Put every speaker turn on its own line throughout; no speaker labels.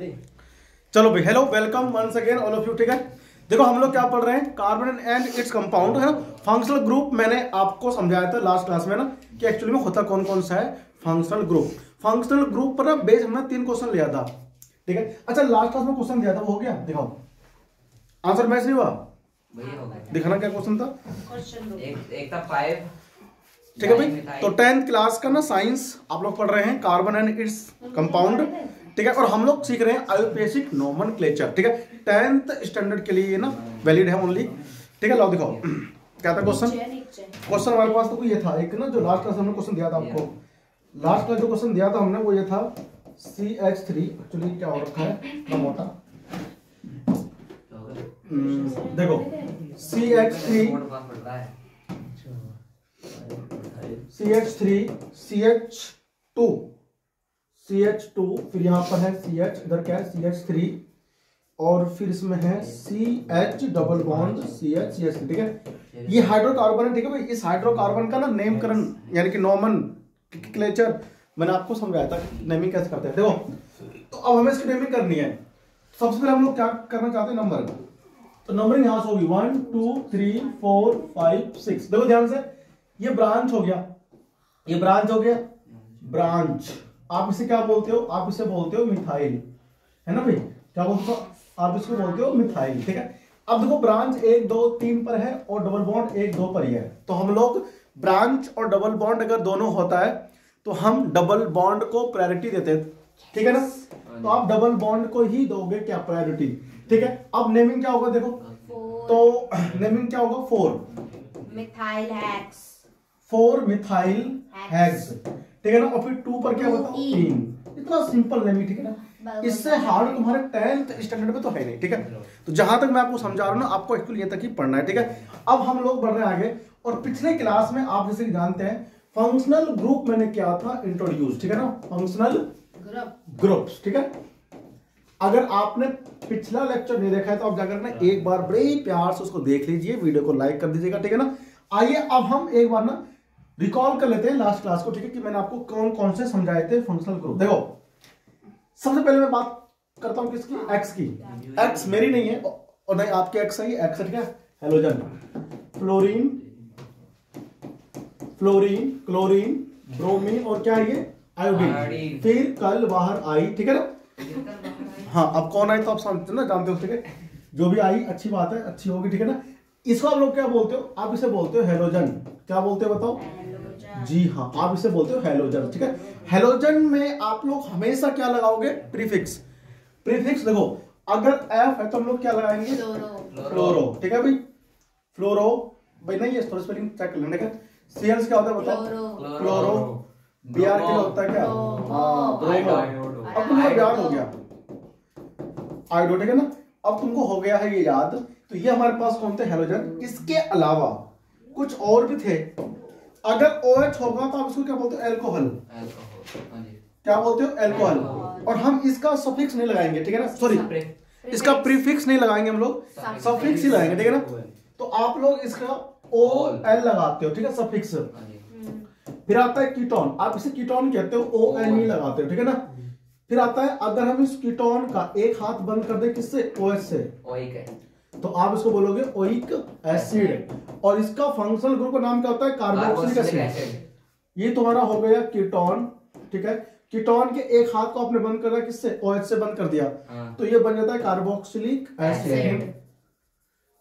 चलो भाई, hello welcome once again all of you. ठीक है, देखो हम लोग क्या पढ़ रहे हैं, कार्बन एंड इट्स कंपाउंड है ना। फंक्शनल ग्रुप मैंने आपको समझाया था लास्ट क्लास में ना कि एक्चुअली में होता कौन कौन सा है फंक्शनल ग्रुप। फंक्शनल ग्रुप पर ना बेस हमने 3 क्वेश्चन लिया था। ठीक है, अच्छा लास्ट क्लास में क्वेश्चन दिया था, वो हो गया? दिखाओ आंसर मैच नहीं हुआ, दिखाना क्या क्वेश्चन था।
एक था 5।
ठीक है भाई, तो 10th क्लास का ना साइंस आप लोग पढ़ रहे हैं, कार्बन एंड इट्स कंपाउंड। ठीक है, और हम लोग सीख रहे हैं आयुर्वेदिक नोमेनक्लेचर। ठीक है, 10th स्टैंडर्ड के लिए ये ना वैलिड है ओनली। ठीक है, लो दिखाओ क्या था क्वेश्चन। क्वेश्चन हमारे पास तो ये था एक ना, जो लास्ट क्लास हमने क्वेश्चन दिया था आपको। लास्ट क्लास जो क्वेश्चन दिया था हमने वो ये था CH3, एक्चुअली क्या हो रखा है इतना मोटा, देखो CH3 CH2, फिर यहाँ पर है CH, इधर क्या है CH3, और फिर इसमें है CH डबल बॉन्ड CH। ठीक है, ये हाइड्रोकार्बन है। ठीक है भाई, इस हाइड्रोकार्बन का ना नेमकरण यानी कि नोमेनक्लेचर मैंने आपको समझाया था नेमिंग कैसे करते हैं। देखो तो अब हमें इसकी नेमिंग करनी है। सबसे पहले हम लोग क्या करना चाहते हैं, नंबर। तो नंबरिंग यहां से होगी 1 2 3 4 5 6। देखो ध्यान से, ये ब्रांच हो गया, ये ब्रांच हो गया, ब्रांच। आप इसे क्या बोलते हो? आप इसे बोलते हो मिथाइल, है ना भाई? क्या बोलते हो आप? इसको बोलते हो मिथाइल। ठीक है, अब देखो ब्रांच 1 2 3 पर है और डबल बॉन्ड 1 2 पर ही है। तो हम लोग ब्रांच और डबल बॉन्ड अगर दोनों होता है तो हम डबल बॉन्ड को प्रायोरिटी देते हैं। ठीक है ना, तो आप डबल बॉन्ड को ही दोगे क्या प्रायोरिटी। ठीक है, अब नेमिंग क्या होगा देखो, तो नेमिंग क्या होगा 4
मिथाइल हेक्स,
4 मिथाइल हेक्स। ठीक है ना, और फिर 2 पर क्या होता है 3। इतना सिंपल नेमिंग। ठीक है ना, इससे हार्ड तुम्हारे 10th स्टैंडर्ड में तो है नहीं। ठीक है, तो जहां तक मैं आपको समझा रहा हूं ना, आपको एक्चुअली ये तक ही पढ़ना है। ठीक है, अब हम लोग बढ़ रहे हैं आगे, और पिछले क्लास में आप जैसे जानते हैं फंक्शनल ग्रुप मैंने क्या था इंट्रोड्यूस। ठीक है ना, फंक्शनल ग्रुप्स। ठीक है, अगर आपने पिछला लेक्चर नहीं देखा है तो आप जाकर ना एक बार बड़े प्यार से उसको देख लीजिए, वीडियो को लाइक कर दीजिएगा। ठीक है ना, आइए अब हम एक बार ना रिकॉल कर लेते हैं लास्ट क्लास को। ठीक है, कि मैंने आपको कौन कौन से समझाए थे फंक्शनल ग्रुप। देखो सबसे पहले मैं बात करता हूं किसकी, एक्स की। एक्स मेरी नहीं है और नहीं आपके एक्स है, एक्स है। ठीक है, halogen, fluorine, fluorine, chlorine, bromine, और क्या है ये आयोडीन। फिर कल बाहर आई। ठीक है ना, हाँ अब कौन आई तो आप समझते ना, जानते हो। ठीक है, जो भी आई अच्छी बात है, अच्छी होगी। ठीक है ना, इसको आप लोग क्या बोलते हो? आप इसे बोलते हो हेलोजन। क्या बोलते हो बताओ? जी हाँ, आप इसे बोलते हो हेलोजन। ठीक है, हेलोजन में आप लोग हमेशा क्या लगाओगे? प्रीफिक्स। प्रीफिक्स देखो, अगर F है तो हम लोग क्या लगाएंगे? फ्लोरो। ठीक है भाई, फ्लोरो भाई नहीं है, थोड़ा स्पेलिंग चेक कर लेना। CL क्या होता है बताओ? क्लोरो। BR के लिए होता है क्या? हाँ ब्रोमो। अब तुमको याद हो गया आयोडो। ठीक है ना, अब तुमको हो गया है ये याद। तो ये हमारे पास कौन थे? हेलोजन। इसके अलावा कुछ और भी थे। अगर OH होगा तो आप इसको क्या बोलते हो? एल्कोहल। क्या बोलते हो? एल्कोहल। और हम इसका सफिक्स नहीं लगाएंगे। ठीक है ना, सॉरी इसका प्रीफिक्स नहीं लगाएंगे, हम लोग सफिक्स ही लगाएंगे। ठीक है ना, तो आप लोग इसका OL लगाते हो। ठीक है, सफिक्स। फिर आता है कीटोन, आप इसे कीटोन कहते हो, ON ही लगाते हो। ठीक है ना, फिर आता है अगर हम इस कीटोन का एक हाथ बंद कर दे किससे? OH से, तो आप इसको बोलोगे ओइक एसिड। और इसका फंक्शनल ग्रुप का नाम क्या होता है? Carboxylic acid. ये तुम्हारा हो गया कीटोन। ठीक है, कीटोन के एक हाथ को आपने बंद कर दिया किससे? OH से बंद कर दिया, तो ये बन जाता है कार्बोक्सिलिक एसिड।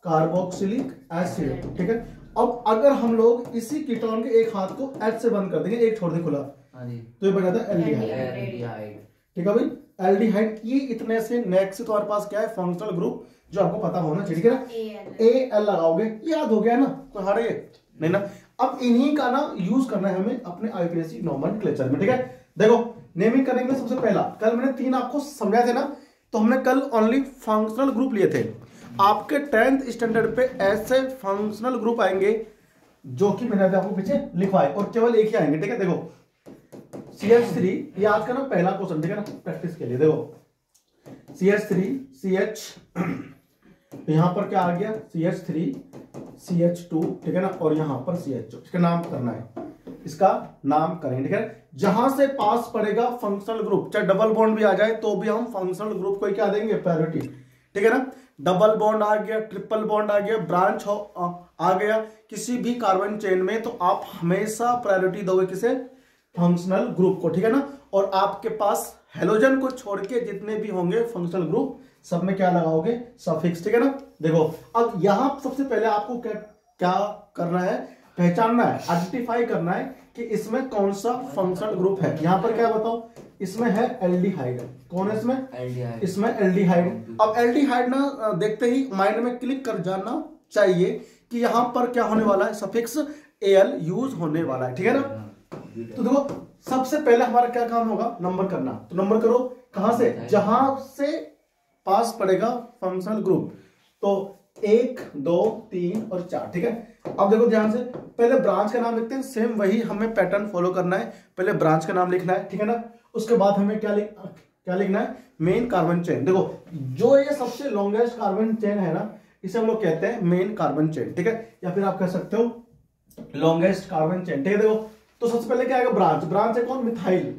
Carboxylic acid. ठीक है, अब अगर हम लोग इसी कीटोन के एक हाथ को H से बंद कर देंगे, एक छोड़ दें खुला, तो ये बन जाता है एल्डिहाइड। ठीक है भाई, एल्डिहाइड। ये इतने से नेक्स्ट से तुम्हारे पास क्या है? फंक्शनल ग्रुप, जो आपको पता होना चाहिए। ठीक है ना, AL लगाओगे, याद हो गया ना, कोई हारे नहीं ना। अब इन्हीं का ना यूज करना है हमें अपने आयुर्वेदिक नोमेनक्लेचर में। ठीक है, देखो नेमिंग करने के लिए सबसे पहला, कल मैंने 3 आपको समझाए थे ना, तो हमने कल ओनली फंक्शनल ग्रुप लिए थे। आपके 10th स्टैंडर्ड पे ऐसे फंक्शनल ग्रुप आएंगे जो कि मैंने आपको पीछे लिखवाए, और केवल एक ही आएंगे। ठीक है, देखो CH3, ये आज का ना पहला क्वेश्चन। ठीक है ना, प्रैक्टिस के लिए देखो CH3 CH, यहां पर क्या आ गया? CH3 CH2। ठीक है ना, और यहां पर CH2। इसका नाम करना है। इसका नाम करेंगे, ठीक है। जहां से पास पड़ेगा फंक्शनल ग्रुप, चाहे डबल बॉन्ड भी आ जाए तो भी हम फंक्शनल ग्रुप को क्या देंगे, प्रायोरिटी, ठीक है ना। डबल बॉन्ड आ गया, ट्रिपल बॉन्ड आ गया, ब्रांच आ गया किसी भी कार्बन चेन में, तो आप हमेशा प्रायोरिटी दोगे किसे, फंक्शनल ग्रुप को, ठीक है ना। और आपके पास हेलोजन को छोड़ के जितने भी होंगे फंक्शनल ग्रुप, सब में क्या लगाओगे, सफिक्स, ठीक है ना। देखो अब यहां सबसे पहले आपको क्या करना है, पहचानना है, आइडेंटिफाई करना है कि इसमें कौन सा फंक्शनल ग्रुप है। यहां पर क्या बताओ, इसमें है एल्डिहाइड, कौन है इसमें, इसमें एल्डिहाइड। अब एल्डिहाइड ना देखते ही माइंड में क्लिक कर जाना चाहिए कि यहां पर क्या होने वाला है, सफिक्स एल यूज होने वाला है, ठीक है ना। तो देखो सबसे पहले हमारा क्या काम होगा, नंबर करना। तो नंबर करो कहां से, जहां से पास पड़ेगा फंक्शनल ग्रुप, तो 1 2 3 और 4, ठीक है। अब देखो ध्यान से, पहले ब्रांच का नाम लिखते हैं, सेम वही हमें पैटर्न फॉलो करना है। पहले ब्रांच का नाम लिखना है, ठीक है ना। उसके बाद हमें क्या लिखना है, मेन कार्बन चेन। देखो जो ये सबसे लॉन्गेस्ट कार्बन चेन है ना, इसे हम लोग कहते हैं मेन कार्बन चेन, ठीक है, या फिर आप कह सकते हो लॉन्गेस्ट कार्बन चेन, ठीक है। देखो तो सबसे पहले क्या आएगा, ब्रांच, ब्रांच है कौन, मिथाइल।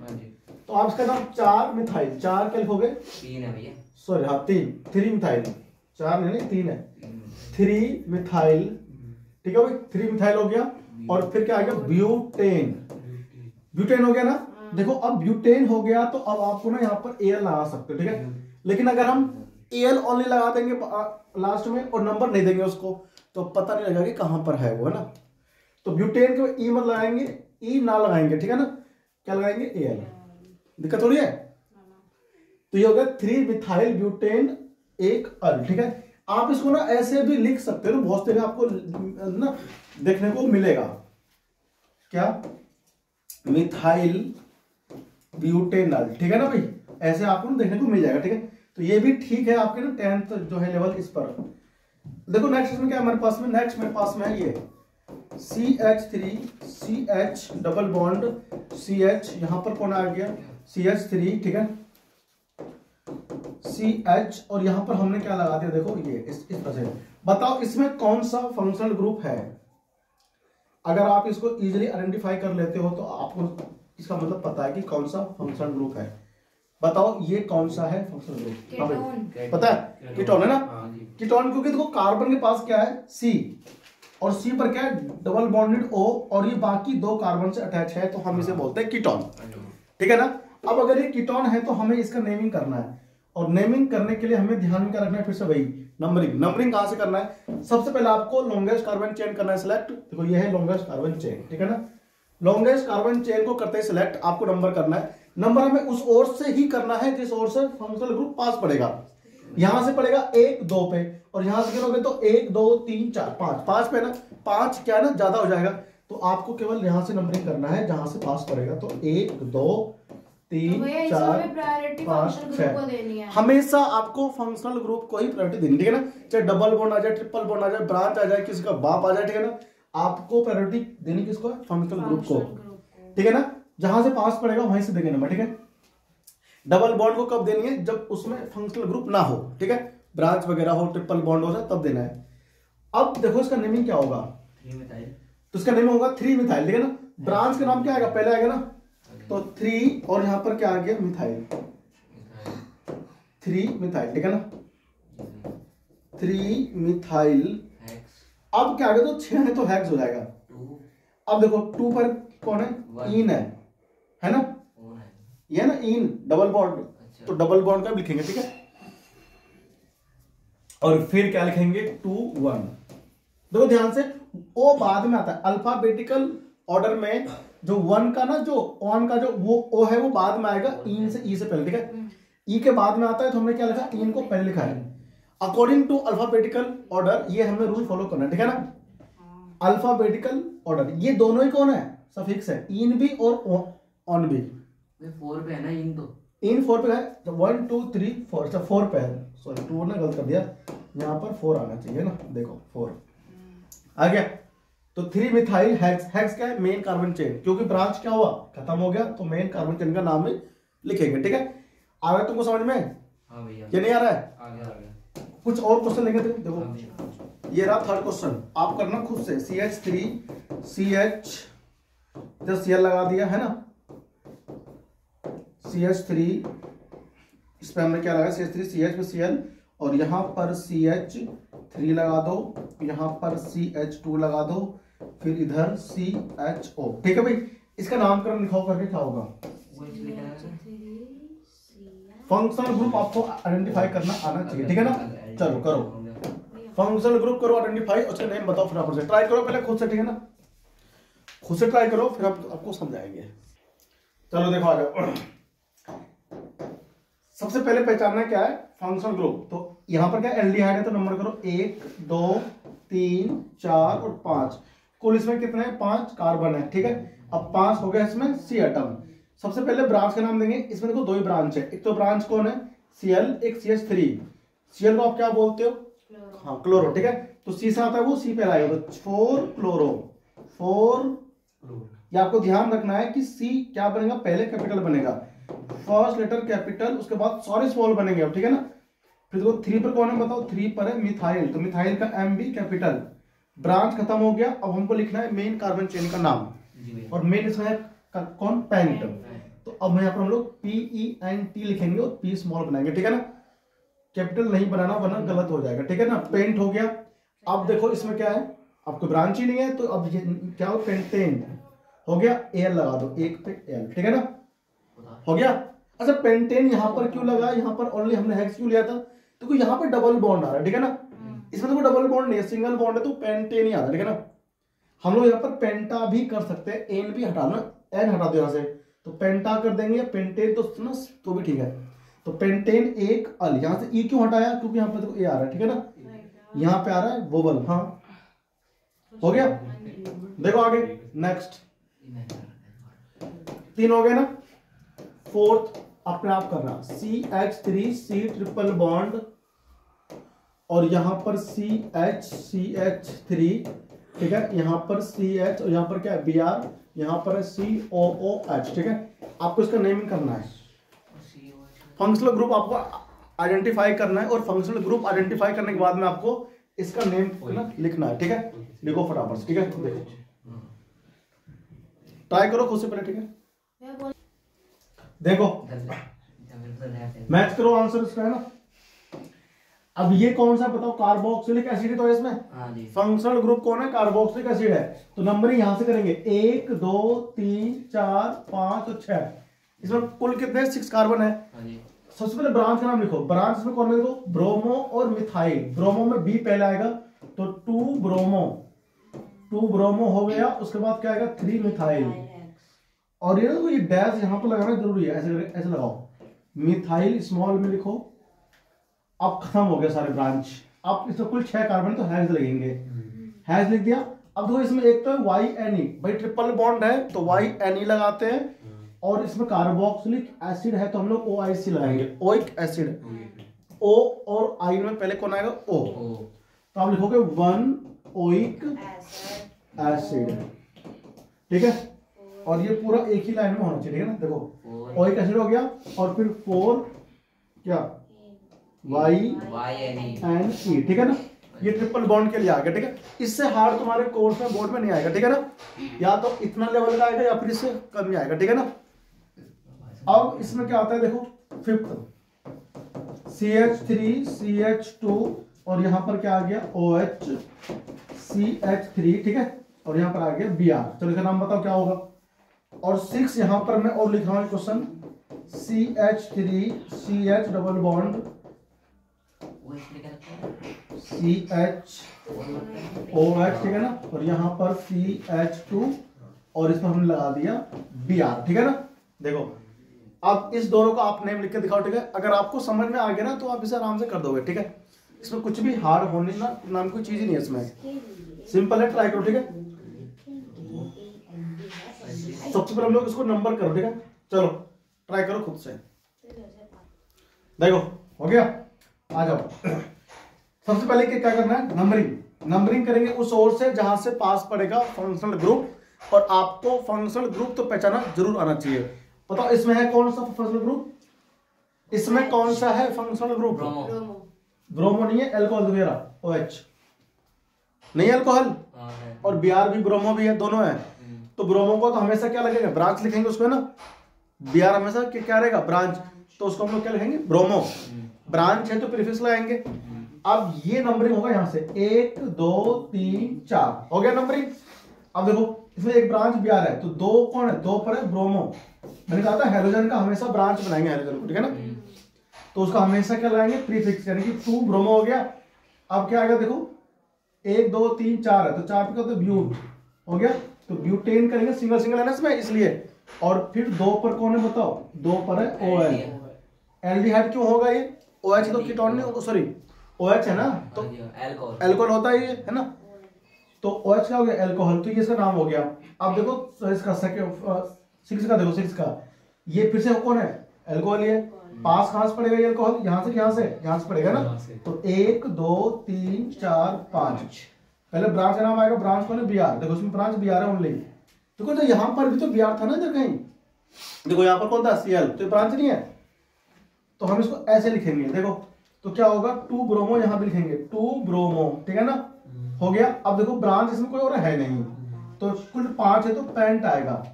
तो आप इसका नाम 4 मिथाइल, 4 क्या लिखोगे,
3 है भैया,
सॉरी हाँ 3 मिथाइल, 4 नहीं 3 है, 3 मिथाइल, ठीक है भाई, 3 मिथाइल हो गया। और फिर क्या आ गया, ब्यूटेन, ब्यूटेन हो गया ना। देखो अब ब्यूटेन हो गया तो अब आपको ना यहाँ पर एल लगा सकते हो, ठीक है। लेकिन अगर हम एल ओनली लगा देंगे लास्ट में और नंबर नहीं देंगे उसको, तो पता नहीं लगेगा कि कहां पर है वो, है ना। तो ब्यूटेन को ई मत लगाएंगे, ई ना लगाएंगे, ठीक है ना, क्या लगाएंगे, एल, दिक्कत हो रही है। तो ये हो गया 3 मिथाइल ब्यूटेन एक अल, ठीक है। आप इसको ना ऐसे भी लिख सकते हो, बहुत जगह आपको ना देखने को मिलेगा, क्या, मिथाइल ब्यूटेनल, ठीक है ना भाई, ऐसे आपको ना देखने को मिल जाएगा, ठीक है। तो ये भी ठीक है आपके ना 10th जो है लेवल इस पर। देखो नेक्स्ट इसमें क्या है हमारे पास में, नेक्स्ट मेरे पास में है ये CH3 CH double bond CH, यहां पर कौन आ गया, CH3, ठीक है, CH, और यहां पर हमने क्या लगा दिया, देखो ये इस तरह से। बताओ इसमें कौन सा फंक्शनल ग्रुप है। अगर आप इसको इजीली आइडेंटिफाई कर लेते हो तो आपको इसका मतलब पता है कि कौन सा फंक्शनल ग्रुप है। बताओ ये कौन सा है फंक्शनल ग्रुप, पता है, कीटोन है ना, कीटोन, क्योंकि देखो कार्बन के पास क्या है, C, और C पर क्या है, डबल बॉन्डेड O, और ये बाकी 2 कार्बन से अटैच है, तो हम इसे बोलते हैं कीटोन, ठीक है ना। अब अगर ये कीटोन है तो हमें इसका नेमिंग करना है, और नेमिंग करने के लिए हमें ध्यान में क्या रखना है, फिर से वही नंबरिंग। नंबरिंग कहां से करना है, सबसे पहले आपको लॉन्गेस्ट कार्बन चेन करना है सिलेक्ट। देखो ये है लॉन्गेस्ट कार्बन चेन, ठीक है ना। लॉन्गेस्ट कार्बन चेन को करते ही सिलेक्ट, आपको नंबर करना है। नंबर हमें उस ओर से ही करना है जिस ओर से फंक्शनल ग्रुप पास पड़ेगा। यहां से पड़ेगा 1 2 पे, और यहां से करोगे तो 1 2 3 4 5 पे ना, 5 क्या है ना ज्यादा हो जाएगा, तो आपको केवल यहां से नंबरिंग करना है जहां से पास पड़ेगा। तो 1 2 3 4 5 6, हमेशा आपको फंक्शनल ग्रुप को ही प्रायोरिटी देनी, ठीक है ना। चाहे डबल बॉन्ड आ जाए, ट्रिपल बॉन्ड आ जाए, ब्रांच आ जाए, किसी का बाप आ जाए, ठीक है ना, आपको प्रायोरिटी देनी किसको है, फंक्शनल ग्रुप को, ठीक है ना। जहां से पास पड़ेगा वहीं से देंगे नंबर, ठीक है। डबल बॉन्ड को कब देनी है, जब उसमें फंक्शनल ग्रुप ना हो, ठीक है, ब्रांच वगैरह हो, ट्रिपल बॉन्ड हो जाए तब देना है। अब देखो इसका नेमिंग क्या होगा,
3 मिथाइल,
तो इसका नेम होगा 3 मिथाइल, ठीक है ना। ब्रांच का नाम क्या आएगा, पहले आएगा ना, तो 3, और यहां पर क्या आ गया, मिथाइल, 3 मिथाइल, ठीक है ना, 3 मिथाइल। अब क्या आ गया, तो 6 है तो हेक्स हो जाएगा। अब देखो 2 पर कौन है, इन है ना, ये ना इन डबल बॉन्ड, तो डबल बॉन्ड का लिखेंगे, ठीक है। और फिर क्या लिखेंगे, 2 1। देखो ध्यान से, ओ बाद में आता है अल्फाबेटिकल ऑर्डर में, जो 1 का ना, जो 1 का जो वो ओ है वो बाद में आएगा, इन से ई से पहले, ठीक है। ई के बाद में आता है, तो हमने क्या लिखा, इन को पहले लिखा है अकॉर्डिंग टू अल्फाबेटिकल ऑर्डर। ये हमें रूल फॉलो करना है, ठीक है ना। अल्फाबेटिकल ऑर्डर, ये दोनों ही कौन है, सफिक्स है, इन भी और ऑन भी।
4 पे है ना, इन तो
इन 4 पे है, तो 1 2 3 4, अच्छा 4 पे है, सॉरी 2 ने गलत कर दिया, यहाँ पर 4 आना चाहिए ना, देखो 4 आ गया। तो 3 मिथाइल हेक्स, हेक्स क्या है, मेन कार्बन चेन, क्योंकि ब्रांच क्या हुआ, खत्म हो गया, तो मेन कार्बन चेन का नाम ही लिखेंगे, ठीक है। आ गया तुमको समझ में,
हाँ भैया,
ये नहीं आ रहा है,
आ गया।
कुछ और क्वेश्चन लेंगे, देखो ये रहा 3rd क्वेश्चन, आप करना खुद से, CH3 CH इधर Cl लगा दिया है ना, CH3, इस पे हमने क्या लगाया CH3, CH पे Cl, और यहाँ पर CH3 लगा दो, यहाँ पर CH2 लगा दो, फिर इधर CHO। ठीक है भाई, इसका नामकरण लिखाओ करके क्या होगा। फंक्शनल ग्रुप आपको आइडेंटिफाई करना आना चाहिए, ठीक है ना। चलो करो, फंक्शनल ग्रुप करो आइडेंटिफाई, उसका नेम बताओ फटाफट से, ट्राई करो पहले खुद से, ठीक है ना, खुद से ट्राई करो, फिर आपको समझाएंगे। चलो देखो आ जाओ। सबसे पहले पहचानना क्या है फंक्शनल ग्रुप। तो यहां पर क्या एल्डिहाइड है, तो नंबर करो 1 2 3 4 और 5, कुल इसमें कितने हैं 5 कार्बन है, ठीक है। अब 5 हो गया इसमें सी एटम। सबसे पहले ब्रांच का नाम देंगे, इसमें देखो 2 ही ब्रांच है, एक तो ब्रांच कौन है Cl, एक CH3। Cl को आप क्या बोलते हो, हाँ क्लोरो, ठीक है। तो C से आता है वो C पे लाएगा, तो 4 क्लोरो, 4। ये आपको ध्यान रखना है कि C क्या बनेगा, पहले कैपिटल बनेगा, फर्स्ट लेटर कैपिटल, उसके बाद सारे स्मॉल बनेंगे अब, ठीक है ना। फिर देखो 3 पर कौन है बताओ, 3 पर है मिथाइल, तो मिथाइल का M भी कैपिटल। ब्रांच खत्म हो गया, अब हमको लिखना है मेन कार्बन चेन का नाम, और मेन इसमें है कौन, पेंट। तो अब यहाँ पर हम लोग PENT लिखेंगे और P स्मॉल बनाएंगे, ठीक है ना, कैपिटल नहीं बनाना वरना गलत हो जाएगा, ठीक है ना। पेंट हो गया। अब देखो इसमें क्या है, आपको ब्रांच ही नहीं है, तो अब ये क्या हो, पेंटेन हो गया, Al लगा दो, एक पे L, ठीक है ना, हो गया। अच्छा पेंटेन यहाँ पर क्यों लगा, यहाँ पर ओनली हमने हेक्स क्यों लिया था, तो यहाँ पर डबल बॉन्ड आ रहा है, ठीक है ना। इसमें तो डबल बॉन्ड नहीं है, सिंगल बॉन्ड है, तो पेंटेन ही आ रहा है, ठीक है ना। हम लोग यहाँ पर पेंटा भी कर सकते हैं, एन भी हटाना, एन हटा दो यहाँ से, तो पेंटा कर देंगे, या पेंटेन तो भी ठीक है। तो पेंटेन एक अल, यहाँ से ई क्यों हटाया, क्योंकि यहाँ पर देखो ए आ रहा है, ठीक है ना, यहाँ पे आ रहा है वोवल, हाँ हो गया। देखो आगे नेक्स्ट, 3 हो गए ना। फोर्थ अपने आप करना, CH3 C ट्रिपल बॉन्ड, और यहां पर CH3, ठीक है, यहां पर CH, और यहां पर क्या है Br, यहां पर है COOH, ठीक है। आपको इसका नेमिंग करना है, फंक्शनल ग्रुप आपको आइडेंटिफाई करना है, और फंक्शनल ग्रुप आइडेंटिफाई करने के बाद में आपको इसका नेम लिखना है, ठीक है। लिखो फटाफट से, ठीक है, देखो ट्राई करो खुद से पहले, ठीक है। देखो मैच करो आंसर इसका, है ना। अब ये कौन सा बताओ, कार्बोक्सिलिक एसिड तो है इसमें, फंक्शनल ग्रुप कौन है, कार्बोक्सिलिक एसिड है। तो नंबरिंग यहां से करेंगे 1 2 3 4 5 और 6, इसमें कुल कितने 6 कार्बन है। सबसे पहले ब्रांच का नाम लिखो, ब्रांच में कौन है, देखो ब्रोमो और मिथाइल, ब्रोमो में बी पहले आएगा, तो 2 ब्रोमो हो गया, उसके बाद क्या आएगा 3 मिथाइल, और ये देखो ये डैश यहाँ पर लगाना जरूरी है, ऐसे ऐसे लगाओ, मिथाइल स्मॉल में लिखो। अब खत्म हो गया सारे ब्रांच, अब इसमें कुल 6 कार्बन, तो हैज लगेंगे, हैज लिख दिया। अब देखो इसमें एक तो YNE, भाई ट्रिपल बॉन्ड है तो YNE लगाते हैं, और इसमें कार्बोक्सिलिक एसिड है तो हम लोग OIC लगाएंगे, ओइक एसिड, O और I में पहले कौन आएगा O, तो आप लिखोगे 1 ओइक एसिड, ठीक है। और ये पूरा एक ही लाइन में होना चाहिए, ठीक है ना। देखो ओइक एसिड हो गया, और फिर 4 क्या YNE, ठीक है ना। ये ट्रिपल बॉन्ड के लिए आ गया, ठीक है। इससे हार्ड तुम्हारे कोर्स में बोर्ड में नहीं आएगा, ठीक है ना, या तो इतना लेवल का आएगा या फिर इससे कम ही आएगा, ठीक है ना। अब इसमें क्या आता है देखो, 5th CH3 CH2, और यहां पर क्या आ गया OH CH3, ठीक है, और यहां पर आ गया Br। चलो इसका नाम बताओ क्या होगा। और 6 यहां पर मैं और लिख रहा हूं question, CH3 CH double bond CHOH, ठीक है ना, और यहां पर CH2, और इसमें हमने लगा दिया Br, ठीक है ना। देखो अब इस दोनों का आप नेम लिख के दिखाओ, ठीक है। अगर आपको समझ में आ गया ना तो आप इसे आराम से कर दोगे, ठीक है। इसमें कुछ भी हार्ड होने ना नाम कोई चीज ही नहीं है, इसमें सिंपल है, ट्राई करो, ठीक है। सबसे पहले हम लोग इसको नंबर करो, ठीक है। चलो ट्राई करो खुद से, देखो हो गया, आ जाओ। सबसे पहले क्या करना है, नंबरिंग करेंगे उस ओर से जहां से पास पड़ेगा फंक्शनल ग्रुप, और आपको फंक्शनल ग्रुप तो पहचाना जरूर आना चाहिए। बताओ इसमें है कौन सा फंक्शनल ग्रुप, इसमें कौन सा है फंक्शनल ग्रुप, ब्रोमो नहीं है, अल्कोहल वगैरह OH नहीं, अल्कोहल, और Br भी ब्रोमो भी है, दोनों है। तो ब्रोमो को तो हमेशा क्या लगेगा, ब्रांच लिखेंगे उसमें ना, Br हमेशा क्या रहेगा, ब्रांच, तो उसको हम लोग क्या लिखेंगे, ब्रोमो। ब्रांच है तो प्रीफिक्स लगाएंगे। अब ये नंबरिंग होगा यहाँ से 1 2 3 4 हो गया नंबरिंग। अब देखो इसमें एक ब्रांच Br है, तो 2 कौन है, 2 पर है ब्रोमो। मैंने कहा था हेलोजन का हमेशा ब्रांच बनाएंगे हेलोजन को, ठीक है ना, तो उसका हमेशा क्या लगाएंगे, प्रीफिक्स, यानी कि 2 ब्रोमो हो गया। अब क्या आएगा देखो 1 2 3 4 है, तो 4 पे क्या होता है, ब्यूट हो गया, तो ब्यूटेन करेंगे, सिंगल सिंगल है ना इसमें इसलिए। और फिर 2 पर कौन है बताओ, 2 पर है OL। एल्डिहाइड क्यों होगा ये, OH तो कीटोन नहीं, सॉरी OH है ना, तो अल्कोहल होता है ये, है ना, तो OH क्या हो गया, अल्कोहल, तो ये इसका नाम हो गया। अब देखो तो इसका 6 का देखो, 6 का ये फिर से कौन है, अल्कोहल, ये पास कहां से पड़ेगा, ये अल्कोहल यहाँ से पड़ेगा ना, तो 1 2 3 4 5, पहले ब्रांच का नाम आएगा, ब्रांच कौन है, Br, देखो इसमें ब्रांच Br है ओनली। देखो तो यहाँ पर भी तो Br था ना इधर कहीं, देखो यहाँ पर कौन था, Cl, तो ब्रांच नहीं है, तो हम इसको ऐसे लिखेंगे, देखो तो क्या होगा 2 ब्रोमो, यहाँ भी लिखेंगे 2 ब्रोमो, ठीक है ना, हो गया। अब देखो ब्रांच इसमें कोई और है नहीं, तो कुल 5 है तो पेंट आएगा।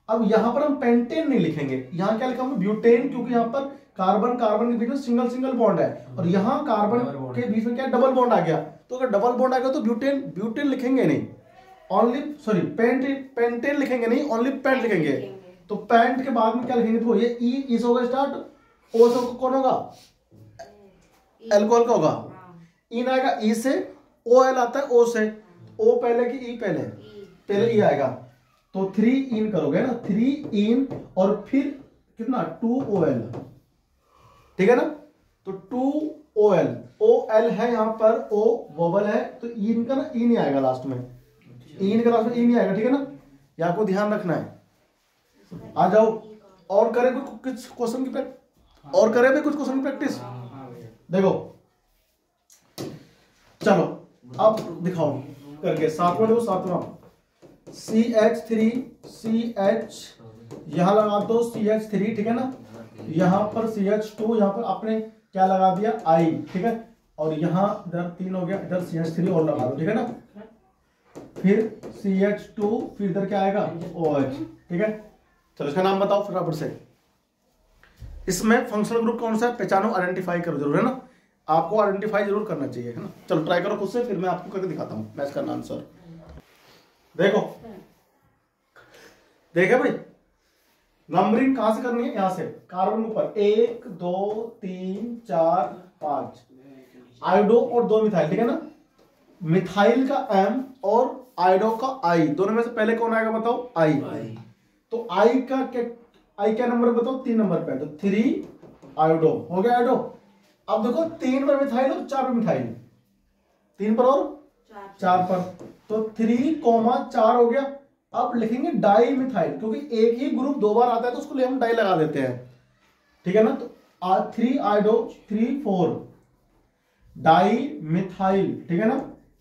अब यहाँ पर हम पेंटेन नहीं लिखेंगे, यहाँ क्या लिखा हमने, ब्यूटेन, क्योंकि यहाँ पर कार्बन कार्बन के बीच में सिंगल सिंगल बॉन्ड है, और यहाँ कार्बन के बीच में क्या डबल बॉन्ड आ गया, तो अगर डबल बॉन्ड आ गया तो ब्यूटेन लिखेंगे नहीं, ओनली सॉरी पेंटेन लिखेंगे नहीं, ओनली पेंट लिखेंगे। तो पेंट के बाद में क्या लिखेंगे, तो ये ई से होगा स्टार्ट, ओ से कौन होगा, अल्कोहल का होगा, इन आएगा ई से, OL आता है O से, O पहले की ई पहले ई आएगा, तो 3 इन करोगे ना, 3 इन, और फिर कितना 2OL, ठीक है ना, तो 2OL, OL है यहाँ पर, O वोवल है, तो इन का ना ई नहीं आएगा लास्ट में, इन का लास्ट में ई नहीं आएगा, ठीक है ना, ये आपको ध्यान रखना है। आ जाओ और करें कुछ क्वेश्चन की और करें भी कुछ क्वेश्चन की प्रैक्टिस, देखो चलो अब दिखाओ करके, सातवां देखो, सातवां CH3CH, यहां लगा दो CH3, ठीक है ना, यहां पर CH2, यहां पर आपने क्या लगा दिया I, ठीक है, और यहां इधर 3 हो गया, इधर CH3 और लगा दो, ठीक है ना, फिर CH2, फिर इधर क्या आएगा OH, ठीक है। चलो इसका नाम बताओ फटाफट से। इसमें फंक्शनल ग्रुप कौन सा है, पहचानो, आइडेंटिफाई करो जरूर, है ना, आपको आइडेंटिफाई जरूर करना चाहिए, है ना। चलो ट्राई करो खुद से, फिर मैं आपको करके दिखाता हूं मैं इसका आंसर। देखो देखे भाई, नंबरिंग कहां से करनी है, यहां से, कार्बन ऊपर 1 2 3 4 5, आयोडो और 2 मिथाइल, ठीक है ना, मिथाइल का M और आयोडो का I, दोनों में से पहले कौन आएगा बताओ, I, तो I क्या नंबर बताओ, 3 नंबर पे, तो 3 आयोडो हो गया, आयोडो। अब देखो 3 पर मिथाइल और 4 पर मिथाइल, 3 पर और 4 पर, तो 3,4 हो गया। अब लिखेंगे डाई मिथाइल, क्योंकि एक ही ग्रुप 2 बार आता है तो उसको लिए हम डाई लगा देते हैं, ठीक है ना, तो 3 आयोडो 3 4 डाई मिथाइल, ठीक है ना,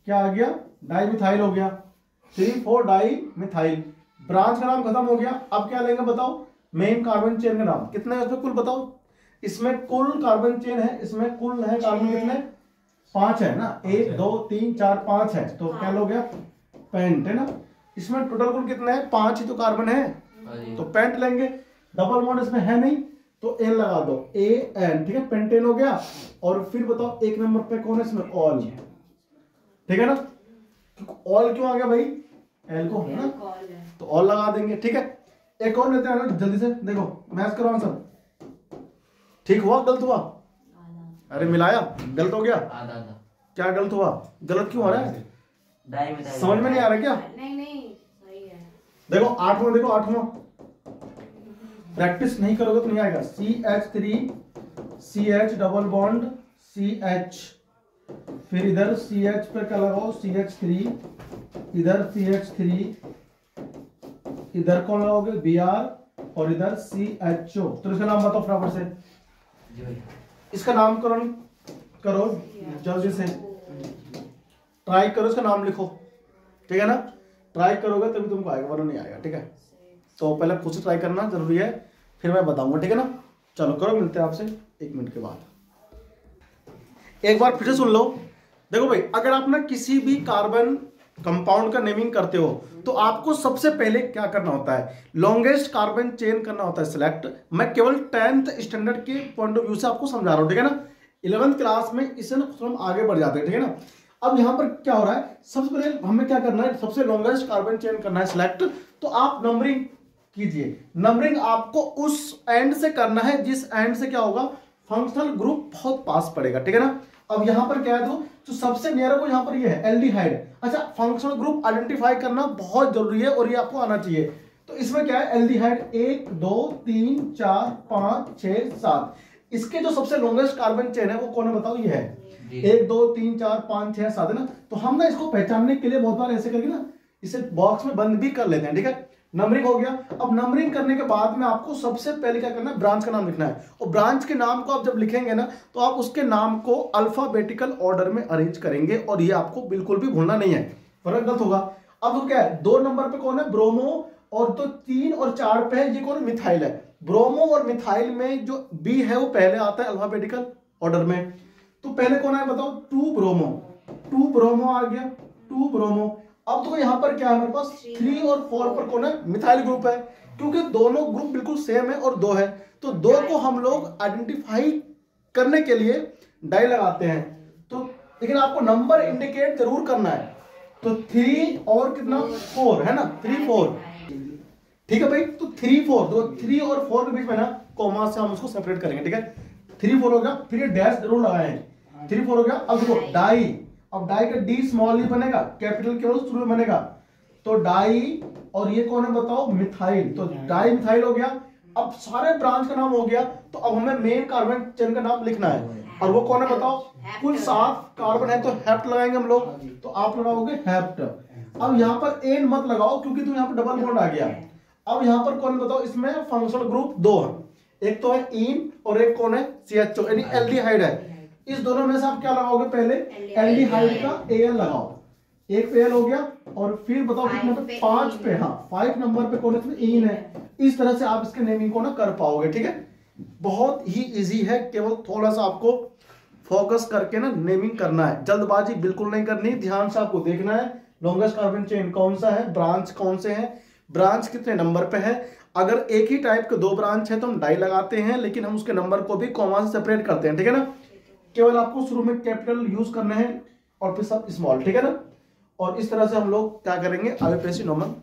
क्या आ गया, डाई मिथाइल हो गया, 3 4 डाई मिथाइल। ब्रांच का नाम खत्म हो गया, अब क्या लेंगे बताओ, मेन कार्बन चेन का नाम, कितने है इसमें कुल बताओ, इसमें कुल कार्बन चेन है, इसमें कुल है कार्बन कितने, 5 है ना, 1 2 3 4 5 है, तो क्या हो गया, पेंट, है ना, इसमें टोटल कुल कितने हैं, 5 ही तो कार्बन है, तो पेंट लेंगे, डबल बॉन्ड इसमें है नहीं, तो N लगा दो, AN, ठीक है, पेंटेन हो गया। और फिर बताओ 1 नंबर पे कौन है इसमें, ऑल, ठीक है ना, ऑल क्यों आ गया भाई, एल्कोहल है ना, तो ऑल लगा देंगे, ठीक है। एक और लेते हैं ना जल्दी से, देखो मैच करो आंसर, ठीक हुआ गलत हुआ, अरे मिलाया गलत हो गया, क्या गलत हुआ, गलत क्यों आ रहा है, समझ में नहीं आ रहा क्या,
नहीं सही है।
देखो 8वां, देखो 8वां, प्रैक्टिस नहीं करोगे तो नहीं आएगा, CH3 CH double bond CH, फिर इधर CH पे क्या लगाओ, CH3, इधर CH3, इधर कौन लगाओगे Br, और इधर CHO। तो इसका नाम बताओ फटाफट से, इसका नामकरण करो जल्दी से, ट्राई करो, इसका नाम लिखो, ठीक है ना, ट्राई करोगे तभी तुमको आएगा, वरना नहीं आएगा, ठीक है। तो पहले खुद से ट्राई करना जरूरी है, फिर मैं बताऊंगा, ठीक है ना। चलो करो, मिलते हैं आपसे 1 मिनट के बाद। एक बार फिर से सुन लो, देखो भाई, अगर आप ना किसी भी कार्बन कंपाउंड का नेमिंग करते हो तो आपको सबसे पहले क्या करना होता है, लॉन्गेस्ट कार्बन चेन करना होता है सिलेक्ट। मैं केवल 10th स्टैंडर्ड के पॉइंट ऑफ व्यू से आपको समझा रहा हूं, ठीक है ना। 11th क्लास में इससे ना हम आगे बढ़ जाते हैं, ठीक है ना। अब यहां पर क्या हो रहा है, सबसे पहले हमें क्या करना है, सबसे लॉन्गेस्ट कार्बन चेन करना है सिलेक्ट। तो आप नंबरिंग कीजिए, नंबरिंग आपको उस एंड से करना है जिस एंड से क्या होगा, फंक्शनल ग्रुप बहुत पास पड़ेगा, ठीक है ना। अब यहां पर क्या है, तो सबसे नियर वो यहां पर ये है एल्डिहाइड। अच्छा, फंक्शनल ग्रुप आइडेंटिफाई करना बहुत जरूरी है और ये आपको आना चाहिए। तो इसमें क्या है, एल्डिहाइड 1 2 3 4 5 6 7। इसके जो सबसे लॉन्गेस्ट कार्बन चेन है वो कौन है बताओ, ये है 1 2 3 4 5 6 7 है ना। तो हम ना इसको पहचानने के लिए बहुत बार ऐसे करके ना इसे बॉक्स में बंद भी कर लेते हैं, ठीक है। नंबरिंग हो गया। अब नंबरिंग करने के बाद में आपको सबसे पहले क्या करना है, ब्रांच का नाम लिखना है। और ब्रांच के नाम को आप जब लिखेंगे ना तो आप उसके नाम को अल्फाबेटिकल ऑर्डर में अरेंज करेंगे और ये आपको बिल्कुल भी भूलना नहीं है, वरना गलत होगा। अब तो क्या है, 2 नंबर पे कौन है, ब्रोमो, और तो 3 और 4 पे है ये कौन है, मिथाइल है। ब्रोमो और मिथाइल में जो बी है वो पहले आता है अल्फाबेटिकल ऑर्डर में। तो पहले कौन है बताओ, 2 ब्रोमो, 2 ब्रोमो आ गया, 2 ब्रोमो। अब तो यहाँ पर क्या है हमारे पास, 3 और 4 पर कौन है, मिथाइल ग्रुप है, क्योंकि दोनों ग्रुप बिल्कुल सेम है और 2 है। तो 2 को हम लोग आइडेंटिफाई करने के लिए डाई लगाते हैं। तो लेकिन आपको नंबर इंडिकेट जरूर करना है। तो 3 और कितना, 4 है ना, 3 4, ठीक है भाई। तो 3 4, तो 3 और 4 के बीच में ना कॉमा से हम उसको सेपरेट करेंगे, ठीक है। 3 4 हो गया, फिर ये डैश जरूर लगाए, 3 4 हो गया। अब देखो डाई, अब डाई का डी स्मॉल ही बनेगा, कैपिटल केवल शुरू में बनेगा। तो डाई, और ये कौन है बताओ, मिथाइल। तो डाई मिथाइल हो गया। अब सारे ब्रांच का नाम हो गया। तो अब हमें मेन कार्बन चेन का नाम लिखना है, और वो कौन है बताओ, कुल 7 कार्बन है तो हेप्ट लगाएंगे हम लोग। तो आप लगाओगे हेप्ट। अब यहाँ पर एन मत लगाओ क्योंकि तो यहाँ पर डबल बॉन्ड आ गया। अब यहाँ पर कौन बताओ, इसमें फंक्शनल ग्रुप 2 है, एक तो है ईन और एक कौन है, CHO यानी एल्डिहाइड है। इस दोनों में से आप क्या लगाओगे, पहले एल्डिहाइड का Al लगाओ, एक पे Al हो गया। और फिर बताओ कितने पे, 5 पे, हाँ 5 नंबर पे कौन है, ईन है। इस तरह से आप इसके नेमिंग को ना कर पाओगे, ठीक है। बहुत ही इजी है, केवल थोड़ा सा आपको फोकस करके ना नेमिंग करना है, जल्दबाजी बिल्कुल नहीं करनी, ध्यान से आपको देखना है लॉन्गेस्ट कार्बन चेन कौन सा है, ब्रांच कौन से हैं, ब्रांच कितने नंबर पे है। अगर एक ही टाइप के 2 ब्रांच है तो हम डाई लगाते हैं, लेकिन हम उसके नंबर को भी कॉमा से सेपरेट करते हैं, ठीक है ना। केवल आपको शुरू में कैपिटल यूज करने हैं और फिर सब स्मॉल, ठीक है ना। और इस तरह से हम लोग क्या करेंगे, आईयूपीएसी नॉर्मल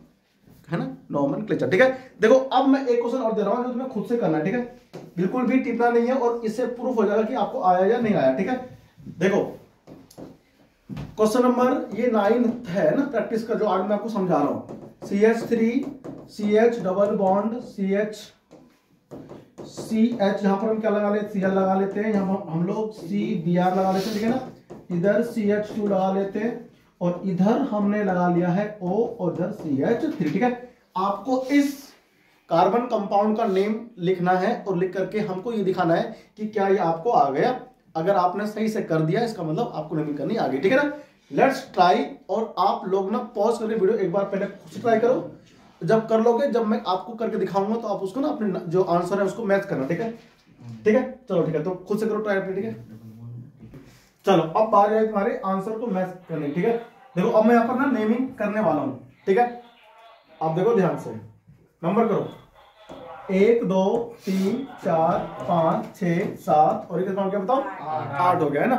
है ना, नॉमेनक्लेचर, ठीक है। देखो अब मैं एक क्वेश्चन और दे रहा हूं जो तुम्हें खुद से करना है, ठीक है, बिल्कुल भी टिपना नहीं है, और इससे प्रूफ हो जाएगा कि आपको आया या नहीं आया, ठीक है। देखो क्वेश्चन नंबर ये 9 है ना, प्रैक्टिस का जो आज मैं आपको समझा रहा हूं। CH3 CH double bond CH यहां पर हम क्या लगा लेते, Cl लगा लेते हैं, यहां पर हम लोग CBr लगा लेते हैं, ठीक है ना। इधर CH2 लगा लेते हैं और इधर हमने लगा लिया है O और इधर CH3, ठीक है। आपको इस कार्बन कंपाउंड का नेम लिखना है और लिख करके हमको ये दिखाना है कि क्या ये आपको आ गया। अगर आपने सही से कर दिया इसका मतलब आपको नेमिंग करनी आ गई, ठीक है ना। Let's try. और आप लोग ना पॉज करके वीडियो एक बार पहले खुद से ट्राई करो, जब कर लोगे, जब मैं आपको करके दिखाऊंगा तो आप उसको ना अपने जो आंसर है उसको मैच करना, ठीक है, ठीक है। चलो ठीक है, तो खुद से करो ट्राई अपने, ठीक है। चलो अब बात है तुम्हारे आंसर को मैच करने, ठीक है। देखो अब मैं यहाँ पर ना नेमिंग करने वाला हूं, ठीक है। आप देखो ध्यान से, नंबर करो 1 2 3 4 5 6 7 और कितना हो गया बताओ, 8 हो गया है ना।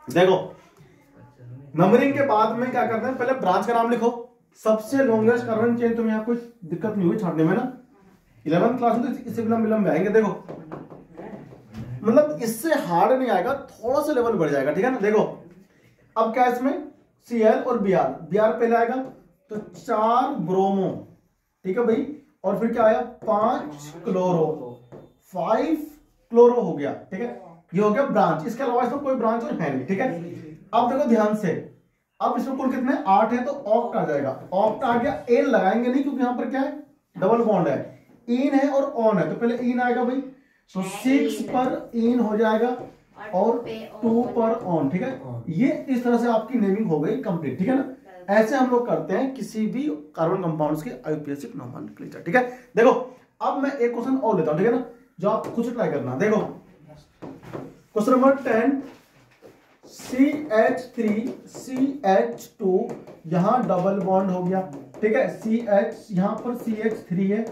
देखो नंबरिंग के बाद में क्या करते हैं, पहले ब्रांच का नाम लिखो। सबसे लॉन्गेस्ट कार्बन चेन, तुम्हें यहाँ कोई दिक्कत नहीं हुई छाटने में ना, 11th क्लास में तो इससे विलंब आएंगे। देखो मतलब इससे हार्ड नहीं आएगा, थोड़ा सा लेवल बढ़ जाएगा, ठीक है ना। देखो अब क्या है इसमें, Cl और Br पहले आएगा, तो 4 ब्रोमो, ठीक है भाई, और फिर क्या आया 5 क्लोरो, 5 क्लोरो हो गया, ठीक है। ये हो गया ब्रांच, इसके अलावा इसमें कोई ब्रांच और है नहीं, ठीक है। अब देखो ध्यान से, अब इसमें कुल कितने 8 है, तो ऑक्ट आ जाएगा, ऑक्ट आ गया। एन लगाएंगे नहीं क्योंकि यहां पर क्या है, डबल बॉन्ड है, इन है और ऑन है, तो पहले इन आएगा भाई, तो 6 पर इन हो जाएगा और 2 पर ऑन, ठीक है। ये इस तरह से आपकी नेमिंग हो गई कंप्लीट, ठीक है ना। ऐसे हम लोग करते हैं किसी भी कार्बन कंपाउंड्स के आईयूपीएसी नॉमेनक्लेचर, ठीक है। देखो अब मैं एक क्वेश्चन और लेता हूं, ठीक है ना, जो आप खुद से ट्राई करना। देखो क्वेश्चन नंबर 10 CH3CH2 यहाँ डबल बॉन्ड हो गया, ठीक है। CH यहाँ पर CH3 है,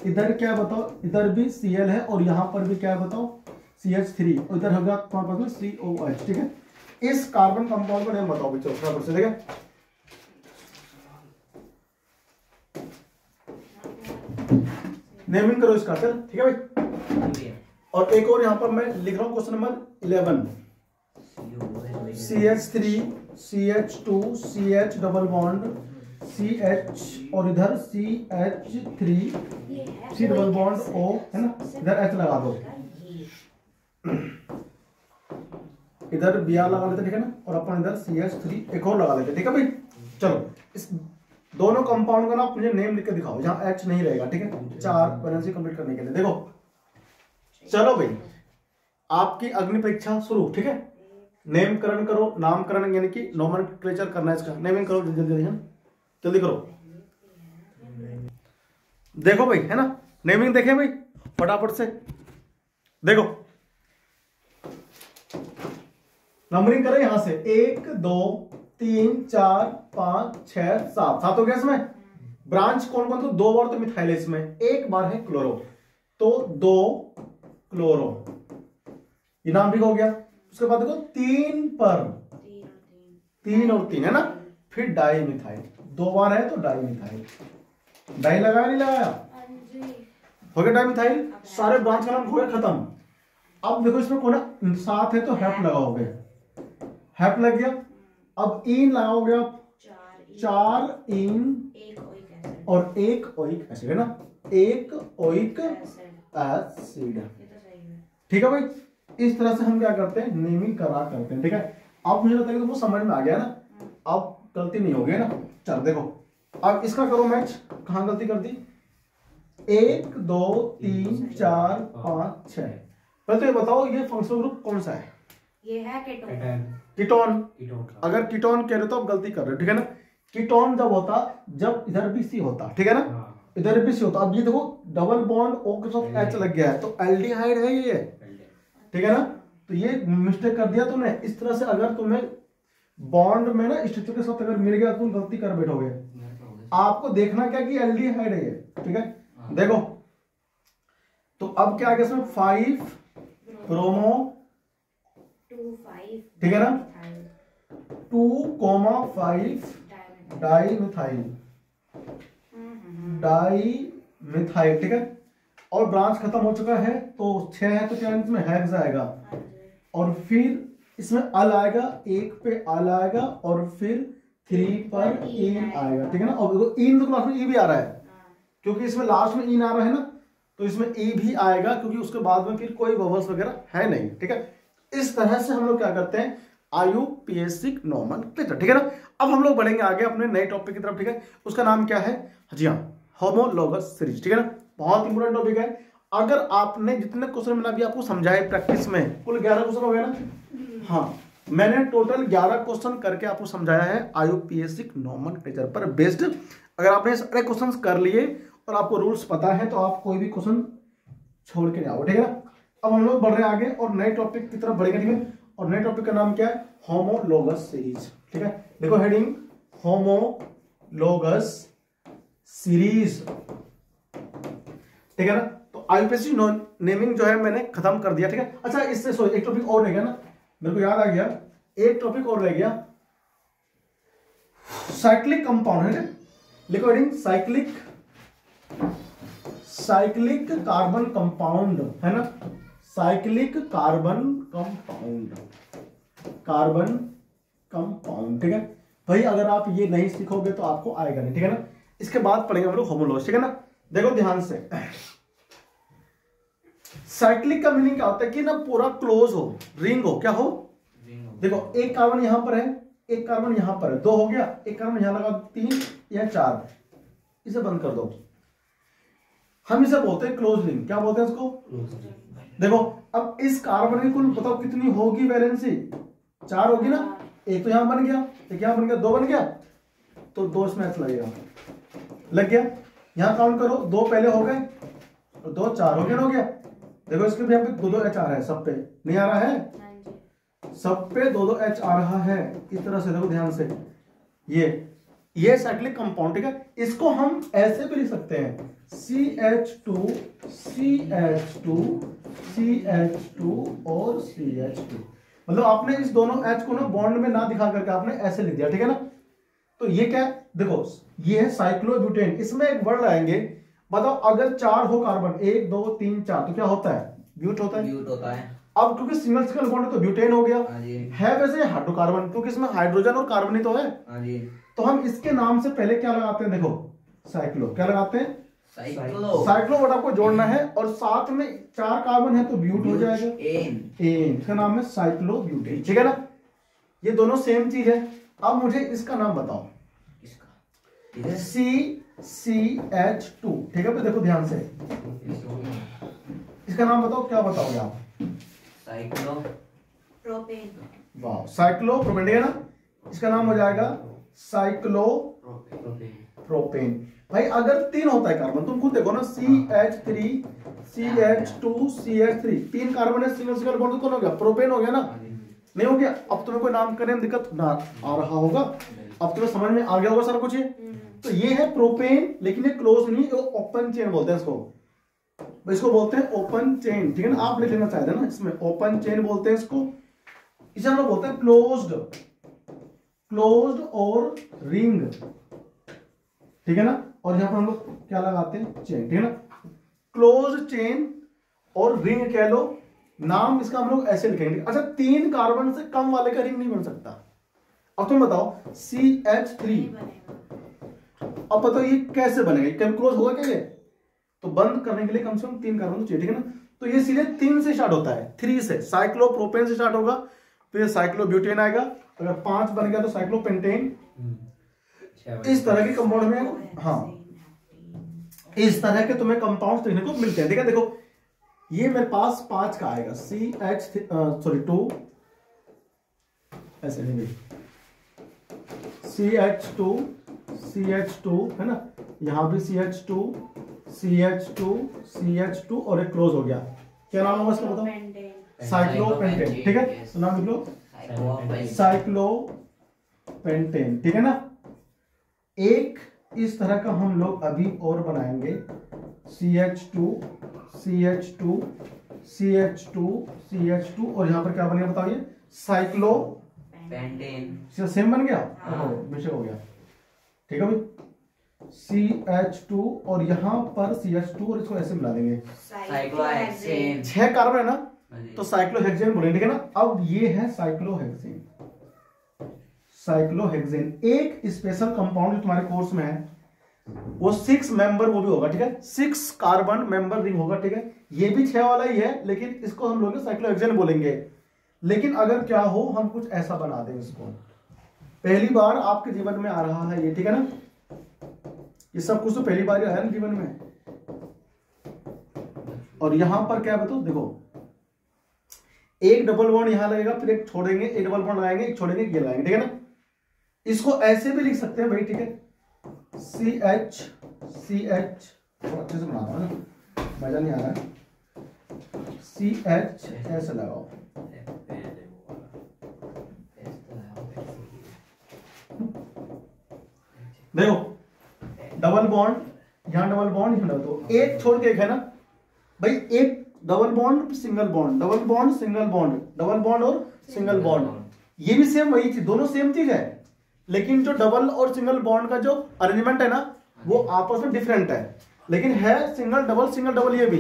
इधर क्या बताओ, इधर भी Cl है और यहाँ पर भी क्या है बताओ CH3, इधर होगा तुम्हारे पास में COH, ठीक है। इस कार्बन कंपाउंड का नेम बताओ बच्चों फटाफट से, ठीक है। नेमिंग करो इसका, चल ठीक है भाई। और एक और यहाँ पर मैं लिख रहा हूँ question number 11, CH3 CH2 CH double bond CH और इधर CH3 C double bond O है ना, इधर H लगा दो, इधर Br लगा लेते, ठीक है ना, और अपन इधर CH3 एक और लगा लेते, ठीक है भाई। चलो इस दोनों कंपाउंड का ना मुझे नेम लिख के दिखाओ जहां H नहीं रहेगा, ठीक है, 4 वैलेंसी कंप्लीट करने के लिए। देखो चलो भाई आपकी अग्नि परीक्षा शुरू, ठीक है। नेमकरण करो, नामकरण यानी कि नोमेनक्लेचर करना है इसका, नेमिंग करो जल्दी जल्दी, जल्दी करो। देखो भाई है ना, नेमिंग देखें भाई फटाफट से, देखो नंबरिंग करें यहां से 1 2 3 4 5 6 7 7 हो गया इसमें। ब्रांच कौन कौन, तो 2 बार तो मिथाइल है इसमें, 1 बार है क्लोरो, तो 2 क्लोरो, ये नाम भी हो गया। उसके बाद देखो 3 पर 3 और 3 है ना, फिर डाई मिथाइल, 2 बार है तो डाई मिथाइल, डाई लगाया नहीं लगाया, हो गया डाई मिथाइल। सारे ब्रांच का नाम हो गया खत्म। अब देखो इसमें कौन है, 7 है तो हेप लगाओगे, हेप लग गया। अब इन लगाओगे आप 4 इन और 1 ओइक एसिड है ना, 1 ओइक एसिड, ठीक है भाई। इस तरह से हम क्या करते हैं, नेमिंग करा करते हैं, ठीक है। अब मुझे लगता है कि तुमको समझ में आ गया ना, अब गलती नहीं होगी ना। चल देखो अब इसका करो मैच, कहां गलती कर दी, 1 2 3 4 5 6। पहले तो ये बताओ ये फंक्शनल ग्रुप कौन सा है,
ये है कीटोन।
कीटोन। अगर कीटोन कह रहे हो तो आप गलती कर रहे हो, ठीक है ना। कीटोन जब होता, जब इधर भी सी होता, ठीक है ना, इधर भी सी होता। अब ये देखो डबल बॉन्ड O के साथ H लग गया है, तो एल्डिहाइड है ये, ठीक है ना। तो ये मिस्टेक कर दिया तुमने। इस तरह से अगर तुम्हें बॉन्ड में ना स्ट्रक्चर के साथ अगर मिल गया तो तुम गलती कर बैठोगे। आपको देखना क्या कि एल्डिहाइड है ये, ठीक है। देखो तो अब क्या आ गया इसमें 5 ब्रोमो
2 5,
ठीक है ना, 2,5 डाई मिथाइल, डाई मिथाइल, ठीक है। और ब्रांच खत्म हो चुका है तो 6 है तो क्या इसमें हेक्स आएगा, और फिर इसमें अल आएगा, 1 पे अल आएगा और फिर 3 पर इन आएगा, ठीक है ना। और इन तो लास्ट में ई भी आ रहा है, क्योंकि इसमें लास्ट में इन आ रहा है ना, तो इसमें ई भी आएगा, क्योंकि उसके बाद में फिर कोई बबल्स वगैरह है नहीं, ठीक है। इस तरह से हम लोग क्या करते हैं, आयुपीएसिक नोमेनक्लेचर, ठीक है ना। अब हम लोग बढ़ेंगे आगे अपने नए टॉपिक की तरफ, ठीक है। उसका नाम क्या है, जी हाँ, होमोलोगस सीरीज, ठीक है ना। बहुत इंपोर्टेंट टॉपिक है। अगर आपने जितने क्वेश्चन मैंने अभी आपको समझाए प्रैक्टिस में, कुल 11 क्वेश्चन हो गए ना, हाँ मैंने टोटल 11 क्वेश्चन करके आपको समझाया है आयुपीएसिक नोमेनक्लेचर पर बेस्ड। अगर आपने सारे क्वेश्चन कर लिए और आपको रूल्स पता है तो आप कोई भी क्वेश्चन छोड़ के नहीं आओगे, ठीक है ना। अब हम लोग बढ़ रहे हैं आगे और नए टॉपिक की तरफ बढ़ेंगे, ठीक है। और नए टॉपिक का नाम क्या है, होमोलोगस सीरीज, ठीक है। देखो हेडिंग होमोलोगस सीरीज, ठीक है ना। तो आयुपीएसी नेमिंग जो है मैंने खत्म कर दिया, ठीक है। अच्छा इससे सॉरी एक टॉपिक और रह गया ना, मेरे को याद आ गया, एक टॉपिक और रह गया, साइक्लिक कंपाउंड है, लिखो हेडिंग साइक्लिक कार्बन कंपाउंड, है ना, साइक्लिक कार्बन कंपाउंड, ठीक है भाई। अगर आप ये नहीं सीखोगे तो आपको आएगा नहीं, ठीक है ना। इसके बाद पढ़ेंगे हम लोग होमोलोगस, ठीक है ना। देखो ध्यान से, साइक्लिक का मीनिंग क्या होता है कि ना पूरा क्लोज हो, रिंग हो, क्या हो, देखो एक कार्बन यहां पर है, एक कार्बन यहां पर है, 2 हो गया, एक कार्बन यहां लगा 3 या 4, इसे बंद कर दो। हम इसे बोलते हैं क्लोज रिंग, क्या बोलते हैं इसको, देखो अब इस कार्बन की कुल बताओ कितनी होगी वैलेंसी, 4 होगी ना। एक तो यहां बन गया, एक यहां बन गया, 2 बन गया, तो 2 इसमें लगेगा, लग गया। यहां काउंट करो, 2 पहले हो गए और 2 4 हो गया। देखो इसके भी यहाँ पे 2 2 4 है, सब पे नहीं आ रहा है, सब पे दो दो एच आ रहा है, इस तरह से देखो ध्यान से, ये साइक्लिक कंपाउंड, ठीक है। इसको हम ऐसे भी लिख सकते हैं CH2 CH2 CH2 और CH2, मतलब आपने इस दोनों H को ना बॉन्ड में ना दिखा करके आपने ऐसे लिख दिया, ठीक है ना। तो ये क्या है, देखो ये है साइक्लोब्यूटेन, इसमें एक वर्ड आएंगे, बताओ अगर 4 हो कार्बन, 1 2 3 4, तो क्या होता है, ब्यूट होता है। अब क्योंकि सिंगल सिंगल बॉन्ड है तो ब्यूटेन हो गया, है वैसे हाइड्रोकार्बन, क्योंकि इसमें हाइड्रोजन और कार्बन ही तो है। तो हम इसके नाम से पहले क्या लगाते हैं, देखो साइक्लो, क्या लगाते हैं, साइक्लो वर्ड आपको जोड़ना है, और साथ में 4 कार्बन है तो ब्यूट हो जाएगा, एन, इसका नाम है साइक्लोब्यूटेन, ठीक है ना। ये दोनों सेम चीज है। अब मुझे इसका नाम बताओ, CCH2, ठीक है, देखो ध्यान से, इसका नाम बताओ, क्या बताओगे आप,
प्रोपेन।
वाह, साइक्लोप्रोपेन, ठीक है ना। इसका नाम हो जाएगा साइक्लोप्रोपेन। भाई अगर 3 होता है कार्बन, तुम खुद देखो ना, CH3 CH2 CH3, 3 कार्बन है, सिंगल सिंगल बॉन्ड, कौन हो गया, प्रोपेन हो गया ना, नहीं हो गया। अब तुम्हें कोई नाम करने में दिक्कत ना आ रहा होगा, अब तुम्हें समझ में आ गया होगा सारा कुछ ये। तो ये है प्रोपेन, लेकिन ये क्लोज नहीं, वो ओपन चेन बोलते हैं इसको बोलते हैं ओपन चेन, ठीक है ना। आप लिख लेना चाहते हैं ना, इसमें ओपन चेन बोलते हैं इसको, इसे हम लोग बोलते हैं क्लोज्ड और रिंग, ठीक है ना। और यहां पर हम लोग क्या लगाते हैं, चेन, ठीक है ना। क्लोज चेन और रिंग कह लो, नाम इसका हम लोग ऐसे लिखेंगे। अच्छा, 3 कार्बन से कम वाले का रिंग नहीं बन सकता। अब तुम बताओ CH3, अब बताओ ये कैसे बनेगा, क्या क्लोज होगा क्या ये, तो बंद करने के लिए कम से कम 3 कार्बन चाहिए, ठीक है ना। तो ये सीधे 3 से स्टार्ट होता है, 3 से, साइक्लोप्रोपेन से स्टार्ट होगा, फिर साइक्लोब्यूटेन आएगा, अगर 5 बन गया तो साइक्लोपेंटेन, इस तरह के कंपाउंड में, हाँ इस तरह के तुम्हें कंपाउंड देखने को मिलते हैं, ठीक है। देखो ये मेरे पास 5 का आएगा, CH2 ऐसे नहीं, CH2 है ना, यहां भी CH2 और एक क्लोज हो गया, क्या नाम होगा इसका बताओ, साइक्लोपेंटेन, ठीक है। तो नाम लिख लो साइक्लोपेंटेन, ठीक है ना। एक इस तरह का हम लोग अभी और बनाएंगे, CH2 और यहां पर क्या बनेगा बताओ, ये साइक्लोपेंटेन, सेम बन गया, मिस्टेक हो गया, ठीक है भाई। CH2 और यहां पर CH2 और इसको ऐसे मिला देंगे, 6 कार्बन है ना, तो साइक्लोहेक्सेन बोलेंगे, ठीक है ना। अब ये है साइक्लोहेक्सेन। एक स्पेशल कंपाउंड जो तुम्हारे कोर्स में है, वो 6 मेंबर वो भी होगा, ठीक है, 6 कार्बन मेंबर रिंग होगा, ठीक है। ये भी 6 वाला ही है, लेकिन इसको हम लोग साइक्लोहेक्सेन बोलेंगे। लेकिन अगर क्या हो, हम कुछ ऐसा बना दें इसको, पहली बार आपके जीवन में आ रहा है ये, ठीक है ना। ये सब कुछ तो पहली बार आया ना जीवन में। और यहां पर क्या बताओ, देखो एक डबल बॉन्ड यहां लगेगा, फिर एक छोड़ेंगे, एक डबल बॉन्ड लगाएंगे, एक छोड़ेंगे, ये लगाएंगे, ठीक है ना। इसको ऐसे भी लिख सकते हैं भाई, ठीक है, CH अच्छे से बना रहा है ना, मजा नहीं आ रहा है, CH ऐसे लगाओ, देखो डबल बॉन्ड, यहां डबल बॉन्ड, यहां डबल, तो एक छोड़ के एक है ना भाई, एक double bond single bond, double bond single bond, double bond और सिंगल बॉन्ड, ये भी सेम वही चीज, दोनों सेम चीज है, लेकिन जो डबल और सिंगल बॉन्ड का जो अरेंजमेंट है ना, वो आपस में डिफरेंट है, लेकिन है सिंगल डबल ये भी।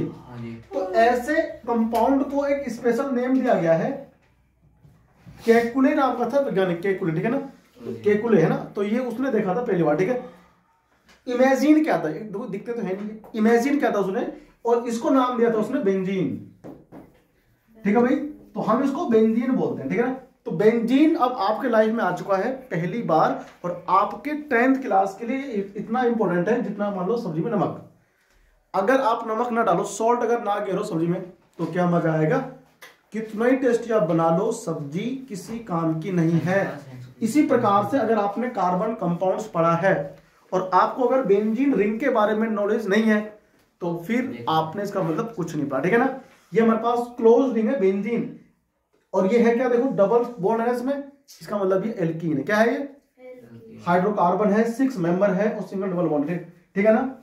तो ऐसे कंपाउंड को एक स्पेशल नेम दिया गया है, केकुले नाम का था वैज्ञानिक, केकुले, ठीक है ना, केकुले है ना। तो ये उसने देखा था पहली बार, ठीक है। इमेजिन क्या था, दिखते तो है नहीं, इमेजिन क्या था उसने, और इसको नाम दिया था उसने बेंजीन, ठीक है भाई। तो हम इसको बेंजीन बोलते हैं, ठीक है ना। तो बेंजीन अब आपके लाइफ में आ चुका है पहली बार, और आपके 10th क्लास के लिए इतना इंपॉर्टेंट है जितना मान लो सब्जी में नमक। अगर आप नमक ना डालो, सॉल्ट अगर ना गिरो सब्जी में, तो क्या मजा आएगा, कितना ही टेस्टी आप बना लो, सब्जी किसी काम की नहीं है। इसी प्रकार से अगर आपने कार्बन कंपाउंड्स पढ़ा है और आपको अगर बेंजीन रिंग के बारे में नॉलेज नहीं है, तो फिर आपने इसका मतलब कुछ नहीं पढ़ा, ठीक है ना। ये हमारे पास क्लोज रिंग है बेंजीन, और ये है क्या, देखो डबल बॉन्ड है इसमें, इसका मतलब ये एल्कीन है। क्या है ये, हाइड्रोकार्बन है, 6 मेंबर है और सिंगल डबल बॉन्ड है, ठीक है ना।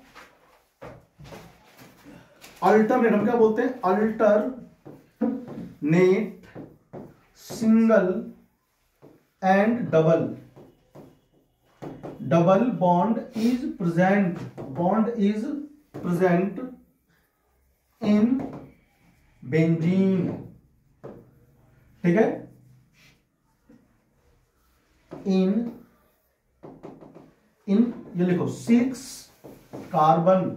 अल्टरनेट हम क्या बोलते हैं, alternate single and double bond is present in benzene, ठीक है। इन ये लिखो 6 carbon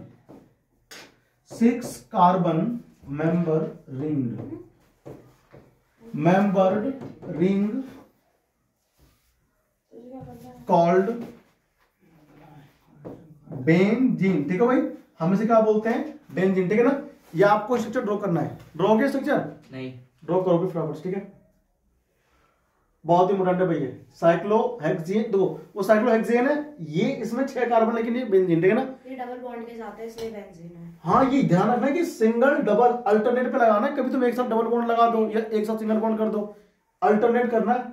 membered ring called benzene, ठीक है भाई, हम इसे क्या बोलते हैं, बेंजीन, ठीक है ना। ये आपको स्ट्रक्चर ड्रॉ करना है, ड्रॉ हो गया स्ट्रक्चर,
नहीं
ड्रॉ करोगे फटाफट, ठीक है। बहुत इंपॉर्टेंट है भैया, साइक्लोहेक्सेन, देखो वो साइक्लोहेक्सेन है, ये इसमें 6 कार्बन, लेकिन ये बेंजीन, ठीक है ना।
ये डबल बॉन्ड के साथ है इसलिए बेंजीन है।
हाँ, ये ध्यान रखना है कि सिंगल डबल अल्टरनेट पे लगाना है, कभी तुम एक साथ डबल बॉन्ड लगा दो या एक साथ सिंगल बॉन्ड कर दो, अल्टरनेट करना है,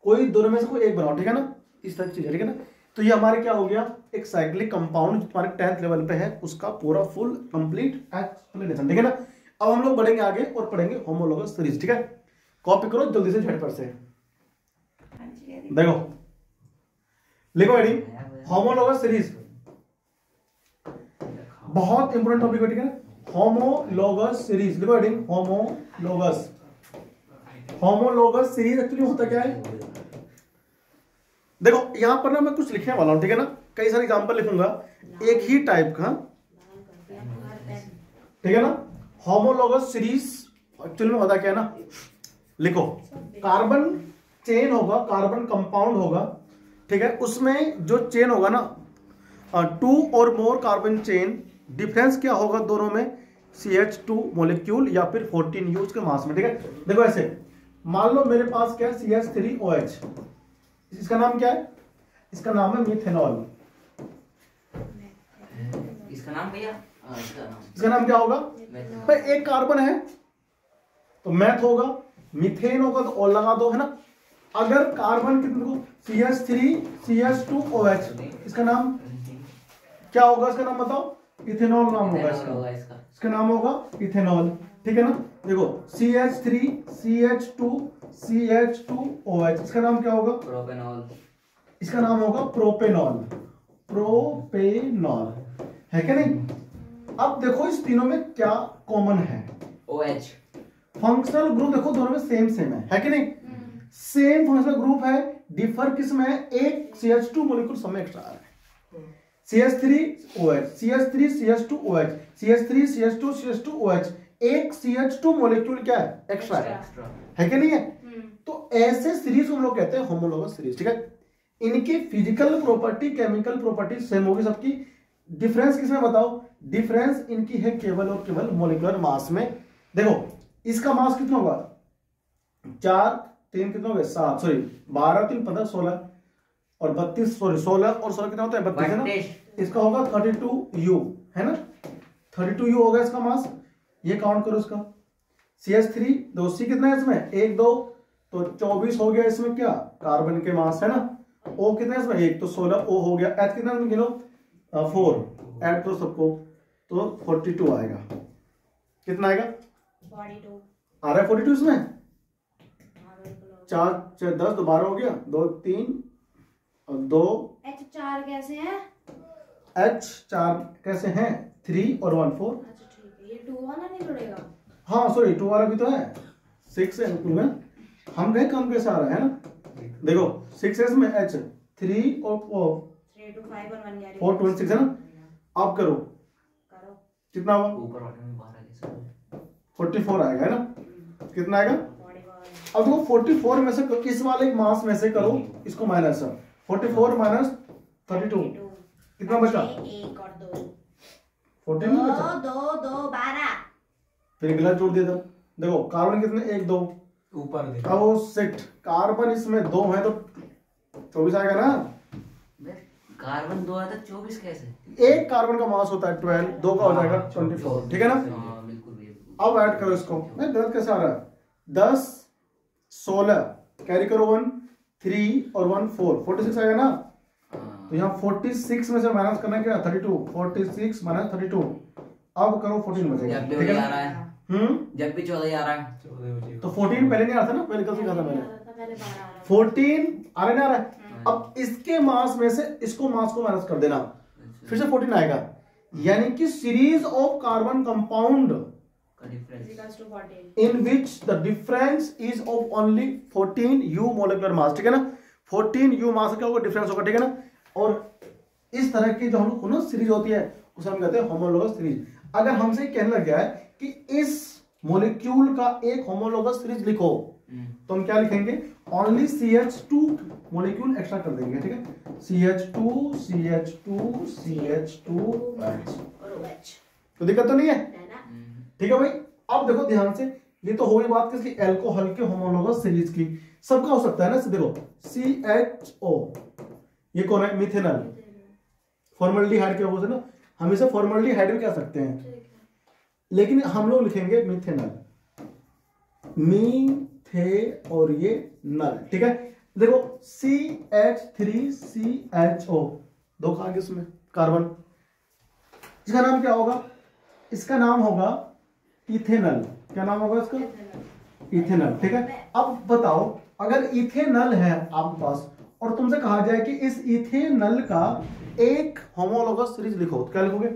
कोई दोनों में से कोई एक बनाओ, ठीक है ना, इस तरह की चीज है, ठीक है ना। तो ये हमारे क्या हो गया, एक साइक्लिक कंपाउंड हमारे 10th लेवल पे है, उसका पूरा फुल कंप्लीट एक्सप्लेनेशन, ठीक है ना। अब हम लोग बढ़ेंगे आगे और पढ़ेंगे होमोलोगस सीरीज, ठीक है। कॉपी करो जल्दी से झटपट से, देखो लिखो हेडिंग होमोलोगस सीरीज, बहुत इंपोर्टेंट टॉपिक है, ठीक है। होमोलोगस सीरीज लिखो हेडिंग होमोलोगस सीरीज एक्चुअली होता क्या है, देखो यहां पर ना मैं कुछ लिखने वाला हूं, ठीक है ना, कई सारे एग्जांपल लिखूंगा एक ही टाइप का, ठीक है ना। होमोलोगस सीरीज एक्चुअली में होता क्या है ना, लिखो कार्बन चेन होगा, कार्बन कंपाउंड होगा, ठीक है, उसमें जो चेन होगा ना 2 और मोर कार्बन चेन, डिफरेंस क्या होगा दोनों में, CH2 मॉलिक्यूल या फिर 14 U के मास में, ठीक है। देखो ऐसे मान लो मेरे पास क्या है CH3OH, इसका नाम क्या है, इसका नाम है मिथेनॉल,
इसका नाम भैया,
इसका नाम क्या होगा भाई, एक कार्बन है तो मैथ होगा, मीथेन होगा तो और लगा दो, है ना। अगर कार्बन कितने को CH3CH2OH, इसका नाम क्या होगा, इसका नाम बताओ, इथेनॉल नाम होगा इसका नाम होगा इथेनॉल, ठीक है ना। देखो CH3CH2CH2OH, इसका नाम क्या होगा,
प्रोपेनॉल,
इसका नाम होगा प्रोपेनॉल है क्या नहीं। अब देखो इस तीनों में क्या कॉमन है, OH, फंक्शनल ग्रुप देखो दोनों में सेम है कि नहीं, सेम फंक्शनल ग्रुप है, डिफर किस में है, एक CH2 मॉलिक्यूल समय एक्स्ट्रा है, CH3OH CH3CH2OH CH3CH2CH2OH, एक CH2 मॉलिक्यूल क्या है, एक्स्ट्रा है कि नहीं है। तो ऐसे सीरीज को हम लोग कहते हैं होमोलोगस सीरीज, ठीक है। इनकी physical property chemical property same होगी सबकी, डिफरेंस किसमें बताओ, डिफरेंस इनकी है केवल और केवल मॉलिक्यूलर मास में। देखो इसका मास कितना होगा, 4 3 कितना हो गया 7, सॉरी 12 3 15 16 और 32, सॉरी 16 और 16 कितना होता है 32 है ना, इसका होगा 32U है ना, 32U होगा इसका मास, ये काउंट करो इसका। CH3 दो C कितना है इसमें 1 2 तो 24 हो गया इसमें क्या, कार्बन के मास है ना। O कितना है इसमें 1 तो 16 O हो गया। H कितना इसमें गिनो 4, ऐड करो सबको तो 42 आएगा, कितना आएगा
42
आ रहा है 42 इसमें, 4 4 10 तो 12 हो गया, 2 3 और 2
H4 कैसे है,
H4 कैसे हैं 3 और 1 4,
अच्छा ठीक है, ये 2 वाला नहीं जुड़ेगा,
हाँ सॉरी 2 वाला भी तो है, 6 है 2 में, हम कहीं कम कैसे आ रहा है ना। देखो 6 में H 3 और
3 to 5 और 1
4 26 है ना। अब करो कितना हुआ,
ऊपर वाले में 12 कैसे
44 आएगा है ना, कितना आएगा।
44।
अब देखो 44 में से इस वाले मास में से करो इसको माइनस, 44 माइनस 32 कितना बचा,
1 और 2
14 नहीं बचा,
2 2 12,
फिर गलत जोड़ दिया था। देखो कार्बन कितने 1 2
ऊपर देखो,
अब सिट कार्बन इसमें 2 है तो 24 आएगा ना।
कार्बन 2 है तो 24 कैसे,
एक कार्बन का मास होता है 12, 2 का हो जाएगा 24, ठीक है ना।
बिल्कुल।
अब ऐड करो इसको, नहीं गलत कैसे आ रहा है, 10 16 कैरी करो 1 3 और 1 4 46 आएगा ना। तो यहाँ 46 में से माइनस करना क्या 32 46 माइनस 32 अब करो 14 बचेगा
जब भी
ठीक
वही आ
है
रहा है जब भी 14 आ रहा है
तो 14 पहले नहीं आ रहा था ना पहले कैसे कहा था मैंने
पहले 12 आ रहा
14 आ रहा नहीं आ रहा है। अब इसके मास में से इसको मास को माइनस कर देना फिर से 14 आएगा यानी कि सीरीज ऑफ कार्बन कंपाउंड
का difference
equals to 14
in which the difference is of only 14 u molecular mass ठीक है ना 14 u मास का होगा डिफरेंस होगा ठीक है ना। और इस तरह की जो हम लोग ना सीरीज होती है उसे हम कहते हैं होमोलोगस सीरीज। अगर हमसे कहने लग गया है कि इस मॉलिक्यूल का एक होमोलोगस सीरीज लिखो तो हम क्या लिखेंगे ओनली CH2 मॉलिक्यूल एक्स्ट्रा कर देंगे ठीक है CH2 CH2 CH2
और OH
तो दिक्कत तो नहीं है
है ना।
ठीक है भाई। अब देखो ध्यान से ये तो हो गई बात किसकी एल्कोहल के होमोलोगस सीरीज की। सबका हो सकता है ना देखो CHO ये कौन है मिथेनॉल फॉर्मल्डिहाइड के वजह से ना हम इसे फॉर्मल्डिहाइड भी कह सकते हैं लेकिन हम लोग लिखेंगे मिथेनॉल मीथे और ये नल ठीक है। देखो CH3CHO दो कहा इसमें कार्बन इसका नाम क्या होगा इसका नाम होगा इथेनॉल। क्या नाम होगा इसका इथेनॉल ठीक है। अब बताओ अगर इथेनॉल है आपके पास और तुमसे कहा जाए कि इस इथेनॉल का एक होमोलोगस सीरीज लिखो तो क्या लिखोगे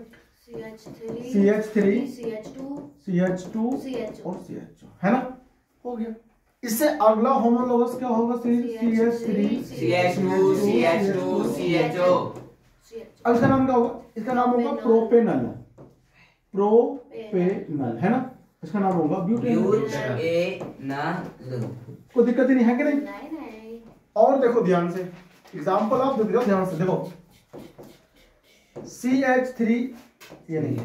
CH3 CH2 और CHO है ना हो गया। इससे अगला होमोलोगस क्या होगा
CH2 CHO
अब इसका नाम क्या होगा इसका नाम होगा प्रोपेनॉल है ना। इसका नाम होगा ब्यूटेनॉल। कोई दिक्कत ही नहीं है कि नहीं।
नहीं
और देखो ध्यान से एग्जांपल आप देख रहे हो ध्यान से देखो CH3 ये नहीं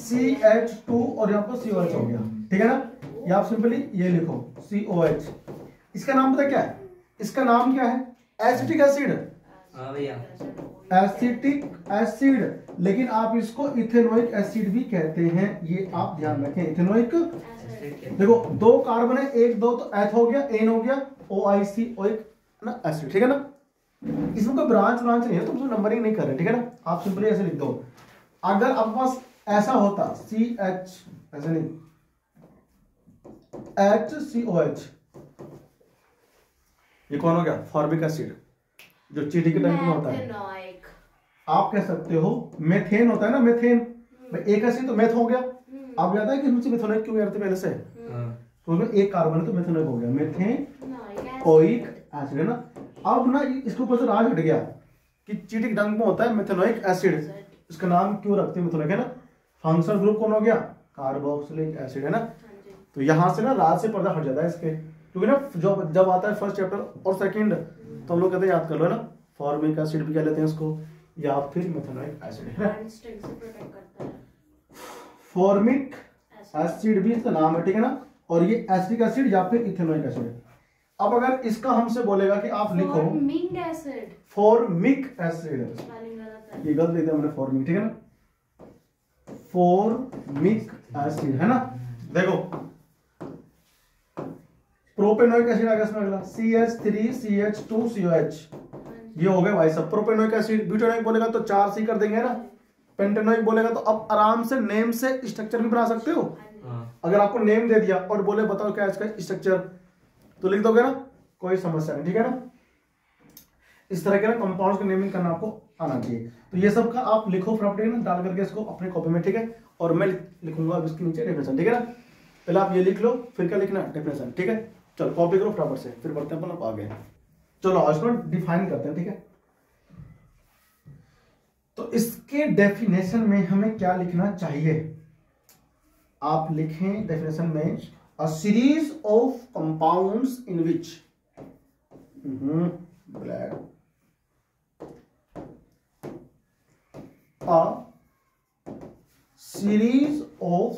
CH2 और यहाँ पर COH हो गया ठीक है ना। ये आप सिंपली ये लिखो COH। इसका नाम पता क्या है इसका नाम क्या है एसिटिक एसिड
हाँ भैया
एसिटिक एसिड लेकिन आप इसको इथेनोइक एसिड भी कहते हैं ये आप ध्यान रखें इथेनोइक। देखो दो कार्बन है एक दो तो एथ हो गया एन हो गया OIC ओइक ना एसिड ठीक है ना। इसमें कोई ब्रांच नहीं है तो उसमें नंबरिंग नहीं कर रहे ठीक है ना। आप सिंपली ऐसे लिख दो। अगर आपके पास ऐसा होता CH ऐसे नहीं HCOH ये कौन हो गया फॉर्मिक एसिड जो चीटी के टाइप में होता है। आप कह सकते हो मेथेन होता है ना मेथेन एक एसिड तो मेथ हो गया। आप याद है कि मुझसे मेथोनिक क्यों करते पहले से तो उसमें एक कार्बन है तो मेथोनिक हो गया मेथेन ओइक एसिड है ना। अब ना इसके ऊपर से राज हट गया कि चीटिक ढंग में होता है मेथेनोइक एसिड इसका नाम क्यों रखते हैं मेथोनिक है ना। फंक्शनल ग्रुप कौन हो गया कार्बोक्सिलिक एसिड है ना। तो यहां से ना राज से पर्दा हट जाता है इसके क्योंकि ना जब आता है फर्स्ट चैप्टर और सेकंड तो हम लोग कहते हैं याद कर लो ना फॉर्मिक एसिड भी कह लेते हैं इसको या फिर मेथोनिक एसिड है ना। फॉर्मिक एसिड भी इसका नाम है ठीक है ना। और ये एसिटिक एसिड या फिर इथेनोइक एसिड। अब अगर इसका हमसे बोलेगा कि आप लिखो फॉर्मिक एसिड ये गलत लिखा हमने फॉर्मिक ठीक है ना फॉर्मिक एसिड है ना। देखो प्रोपेनोइक एसिड आ गया इसमें अगला CH3 CH2 COH ये हो गए भाई सब प्रोपेनोइक एसिड। ब्यूटेनोइक बोलेगा तो 4C कर देंगे ना। पेंटेनोइक बोलेगा तो अब आराम से नेम से स्ट्रक्चर भी बना सकते हो। अगर आपको नेम दे दिया और बोले बताओ क्या इसका स्ट्रक्चर तो लिख दोगे ना कोई समस्या नहीं ठीक है ना। इस तरह के ना कंपाउंड्स की नेमिंग करना आपको आना चाहिए। तो ये सब का आप लिखो फटाफट ना डाल करके इसको अपने कॉपी में ठीक है। और मैं लिखूंगा अब इसके नीचे डेफिनेशन ठीक है ना। पहले आप ये लिख लो फिर क्या लिखना डेफिनेशन ठीक है। चलो कॉपी करो फटाफट से फिर बढ़ते हैं अपन आगे। चलो आज को डिफाइन करते हैं ठीक है। तो इसके डेफिनेशन में हमें क्या लिखना चाहिए आप लिखें डेफिनेशन में a series of compounds in which black a series of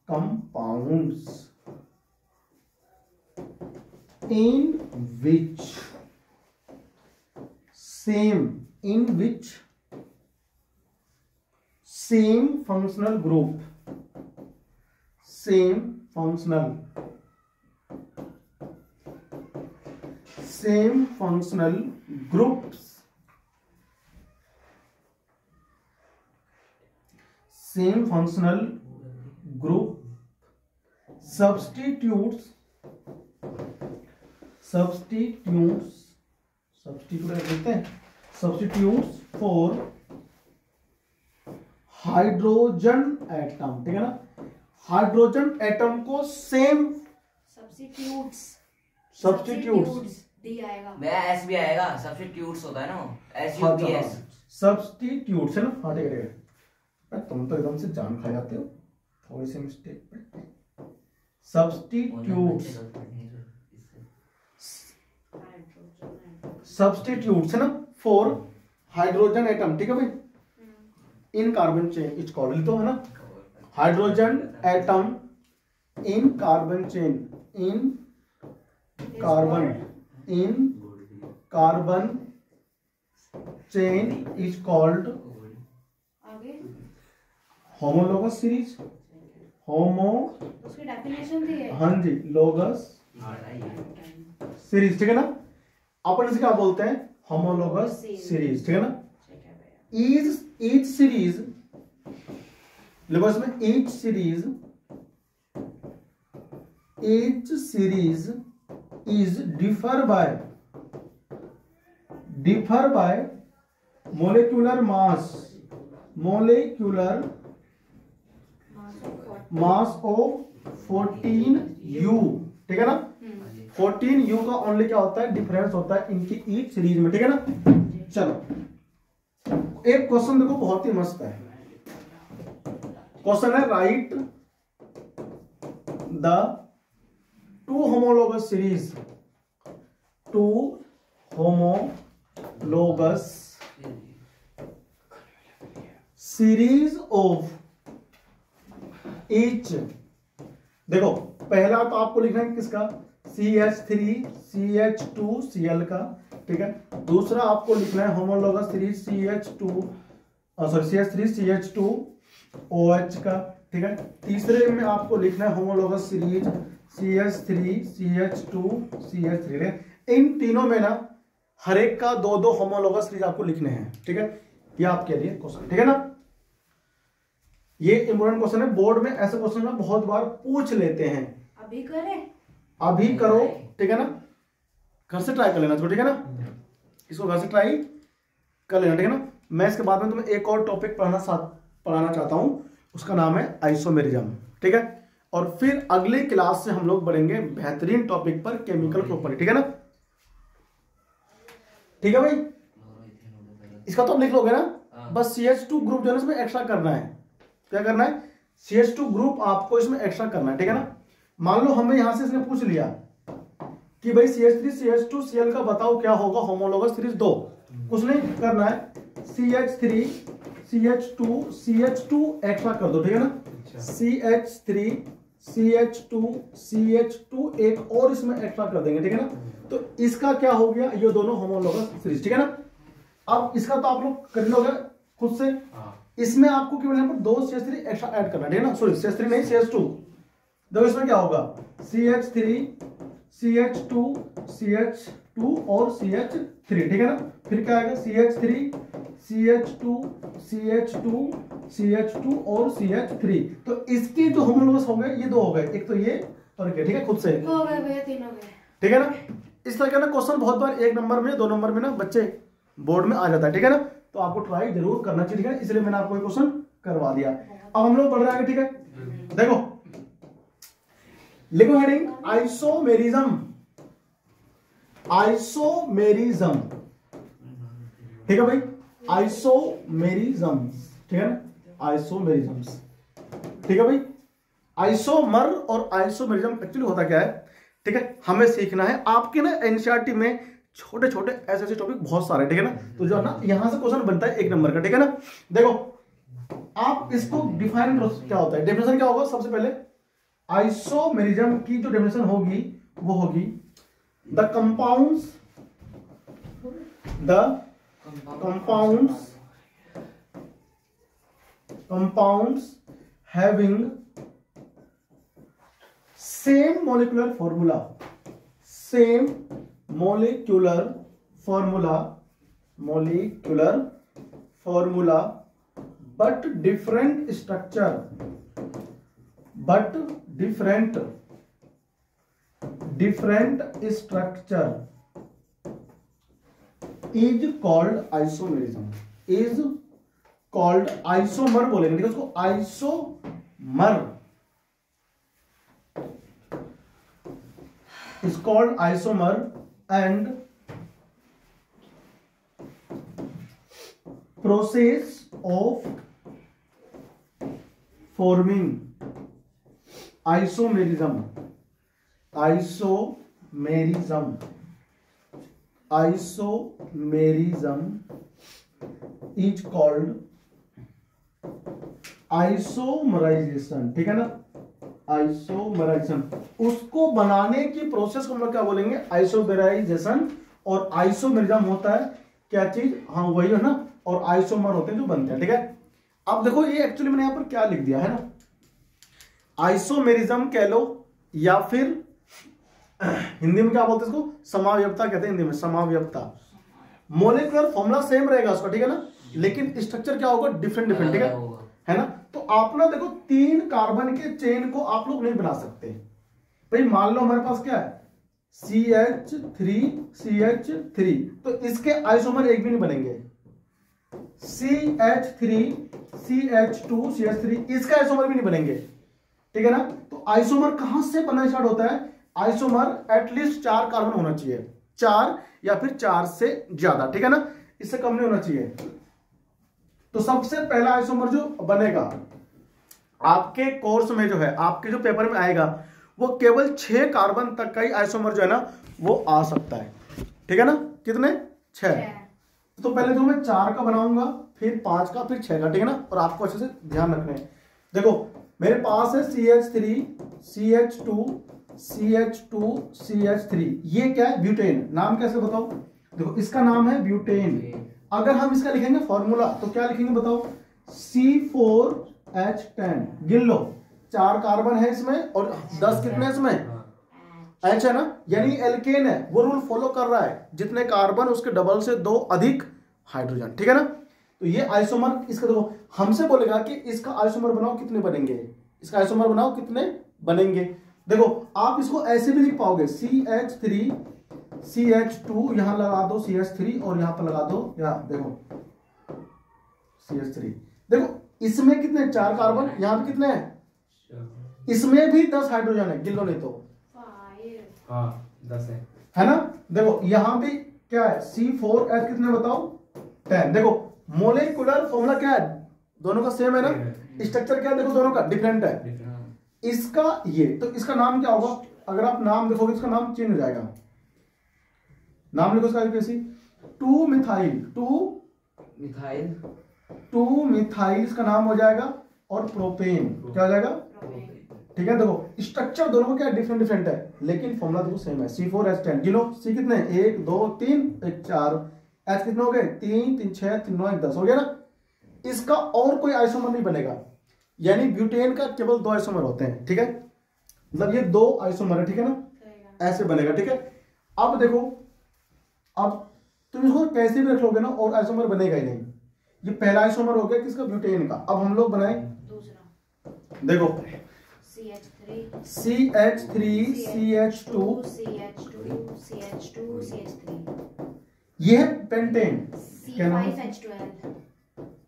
compounds in which same functional same functional groups, same functional group substitute लिखते हैं, substitutes for हाइड्रोजन एटम, ठीक है ना। हाइड्रोजन एटम को सेम सब्स्टिट्यूट्स
डी आएगा,
मैं S भी आएगा, सब्स्टिट्यूट्स होता है ना, S U P S,
substitutes है ना। हाँ ठीक है, तुम तो एकदम से जान खा जाते हो थोड़ी सी मिस्टेक पे। सब्स्टिट्यूट्स है ना फॉर हाइड्रोजन एटम, ठीक है भाई, इन कार्बन चेन इज कॉल्ड, तो है ना hydrogen atom in carbon chain, in carbon chain is called homologous series.
उसकी डेफिनेशन थी है।
हाँ जी, लोगस सीरीज, ठीक है ना। अपन इसे क्या बोलते हैं, होमोलोगस सीरीज, ठीक है ना। ईच सीरीज, लिखो इसमें each series is differ by molecular mass of 14U, ठीक है ना। 14U का ओनली क्या होता है, डिफरेंस होता है इनकी ईच सीरीज में, ठीक है ना। चलो एक क्वेश्चन देखो, बहुत ही मस्त है क्वेश्चन है, right the two homologous series of each. देखो पहला तो आपको लिखना है किसका, CH3 CH2 Cl का, ठीक है। दूसरा आपको लिखना है homologous series CH3 CH2 OH का, ठीक है। तीसरे में आपको लिखना है homologous series CH3 CH2 CH3। इन तीनों में ना हर एक का दो दो होमोलोगस सीरीज आपको लिखने हैं, ठीक है। ये आपके लिए क्वेश्चन, ठीक है ना। ये इंपॉर्टेंट क्वेश्चन है, बोर्ड में ऐसे क्वेश्चन ना बहुत बार पूछ लेते हैं। अभी करो, ठीक है ना, घर से ट्राई कर लेना, ठीक है ना, इसको घर से ट्राई कर लेना, ठीक है ना। मैं इसके बाद में तुम्हें एक और टॉपिक पढ़ाना चाहता हूं, उसका नाम है आइसोमेरिज्म, ठीक है। और फिर अगले क्लास से हम लोग बढ़ेंगे बेहतरीन टॉपिक पर, केमिकल प्रॉपर्टी, ठीक है ना। ठीक है भाई, इसका तो आप लिख लोगे ना। बस CH2 ग्रुप जो है इसमें एक्स्ट्रा करना है। क्या करना है, CH2 ग्रुप आपको इसमें एक्स्ट्रा करना है, ठीक है ना। मान लो हमें यहां से इसने पूछ लिया कि भाई CH3 CH2 Cl का बताओ क्या होगा होमोलोगस सीरीज 2, कुछ नहीं करना है, CH3 CH2 CH2 एक्स्ट्रा कर दो, ठीक है ना। CH3 CH2 CH2 एक और इसमें एक्स्ट्रा कर देंगे, ठीक है ना। तो इसका क्या हो गया, ये दोनों होमोलोगस सीरीज, ठीक है ना। अब इसका तो आप लोग कर लोगे खुद से, इसमें आपको केवल यहाँ पर 2 CH3 एक्स्ट्रा ऐड करना है, ठीक है ना। सॉरी CH3 नहीं CH2, देखो इसमें क्या होगा, CH3 CH2 CH2 और CH3, ठीक है ना। फिर क्या आएगा, CH3 CH2 CH2 CH2 और CH3। तो इसकी जो होमोलोगस हो गए ये दो हो गए, एक तो ये और एक, ठीक है, खुद से
हो गए भैया, तीन हो गए,
ठीक है ना। इस तरह का ना क्वेश्चन बहुत बार 1 नंबर में 2 नंबर में ना बच्चे बोर्ड में आ जाता है, ठीक है ना। तो आपको ट्राई जरूर करना चाहिए, ठीक है, इसलिए मैंने आपको ये क्वेश्चन करवा दिया। अब हम लोग बढ़ रहे हैं, ठीक है। देखो लिखो हेडिंग आइसोमेरिज्म, ठीक है भाई, आइसोमेरिज्म, ठीक है ना, आइसोमेरिज्म, ठीक है भाई। आइसोमर और आइसोमेरिज्म एक्चुअली होता क्या है, ठीक है, हमें सीखना है। आपके ना एनसीईआरटी में छोटे छोटे ऐसे टॉपिक बहुत सारे, ठीक है ना। तो जो ना यहां से क्वेश्चन बनता है 1 नंबर का, ठीक है ना। देखो आप इसको डिफाइन करो, क्या होता है, डेफिनेशन क्या होगा। सबसे पहले आइसोमेरिज्म की जो डेफिनेशन होगी वो होगी the compounds having same molecular formula molecular formula but different structure is called isomerism, is called isomer बोलेंगे, ठीक है उसको isomer, is called isomer and process of forming isomerism is called isomerization, ठीक है ना, आइसोमराइजेशन, उसको बनाने की प्रोसेस को हम लोग क्या बोलेंगे, आइसोमेराइजेशन। और आइसोमेरिज्म होता है क्या चीज, हाँ वही है ना, और आइसोमर होते हैं जो बनते हैं, ठीक है। अब देखो ये एक्चुअली मैंने यहां पर क्या लिख दिया है ना, आइसोमेरिज्म कह लो या फिर हिंदी में क्या बोलते हैं इसको, समावयवता कहते हैं हिंदी में, समावयवता। मोलेकुलर फॉर्मूला सेम रहेगा उसका, ठीक है ना, लेकिन स्ट्रक्चर क्या होगा, डिफरेंट, ठीक है ना। तो आप ना देखो 3 कार्बन के चेन को आप लोग नहीं बना सकते भाई। मान लो हमारे पास क्या है CH3, तो इसके आइसोमर एक भी नहीं बनेंगे। CH3, CH2, CH3, इसका आइसोमर भी नहीं बनेंगे, ठीक है ना। तो आइसोमर कहां से बनना स्टार्ट होता है, आइसोमर एटलीस्ट 4 कार्बन होना चाहिए, 4 या फिर 4 से ज्यादा, ठीक है ना, इससे कम नहीं होना चाहिए। तो सबसे पहला आइसोमर जो बनेगा आपके कोर्स में, जो है आपके जो पेपर में आएगा, वो केवल 6 कार्बन तक का ही आइसोमर जो है ना वो आ सकता है, ठीक है ना। कितने, 6। तो पहले तो मैं 4 का बनाऊंगा, फिर 5 का, फिर 6 का, ठीक है ना। और आपको अच्छे से ध्यान रखना है। देखो मेरे पास है CH3, CH2, CH2, CH3, ये क्या है, ब्यूटेन। नाम कैसे बताओ, देखो इसका नाम है ब्यूटेन। अगर हम इसका लिखेंगे फॉर्मूला तो क्या लिखेंगे बताओ, C4H10, गिन लो 4 कार्बन है इसमें और 10 कितने इसमें, H है ना, यानी एल्केन है, वो रूल फॉलो कर रहा है, जितने कार्बन उसके डबल से 2 अधिक हाइड्रोजन, ठीक है ना। तो ये आइसोमर, इसका देखो हमसे बोलेगा कि इसका आइसोमर बनाओ, कितने बनेंगे, इसका आइसोमर बनाओ, कितने बनेंगे। देखो आप इसको ऐसे भी लिख पाओगे, CH3, CH2, यहां लगा दो CH3 और यहां पर लगा दो, यहां देखो CH3। देखो इसमें कितने, 4 कार्बन, यहां पे कितने हैं, इसमें भी 10 हाइड्रोजन है, गिन लो नहीं तो,
हाँ 10
है ना। देखो यहां भी क्या है, C4H कितने बताओ, 10। देखो मोलेकुलर फॉर्मूला क्या है, दोनों का सेम है ना, स्ट्रक्चर क्या है, देखो दोनों का डिफरेंट है। इसका ये, तो इसका नाम क्या होगा, अगर आप नाम देखोगे इसका नाम चेंज हो जाएगा। नाम लिखो इसका कैसी, 2 मिथाइल इसका नाम हो जाएगा, और प्रोपेन क्या हो जाएगा, ठीक है। देखो स्ट्रक्चर दोनों को क्या डिफरेंट है, लेकिन फॉर्मूला देखो सेम है, C4H10। गिनो C कितने, 1 2 3 1 4, H कितने हो गए, 3 3 6 3 9 1 10 हो गया ना। इसका और कोई आइसोमर नहीं बनेगा, यानी ब्यूटेन का केवल 2 आइसोमर होते हैं, ठीक है, मतलब ये 2 आइसोमर है, ठीक है ना, ऐसे बनेगा, ठीक है। अब देखो, अब तुम इसको कैसे भी रख लोगे ना और आइसोमर बनेगा ही नहीं। ये पहला आइसोमर हो गया किसका, ब्यूटेन का। अब हम लोग बनाए दूसरा, देखो CH3, CH2, ये है पेंटेन, क्या नाम है,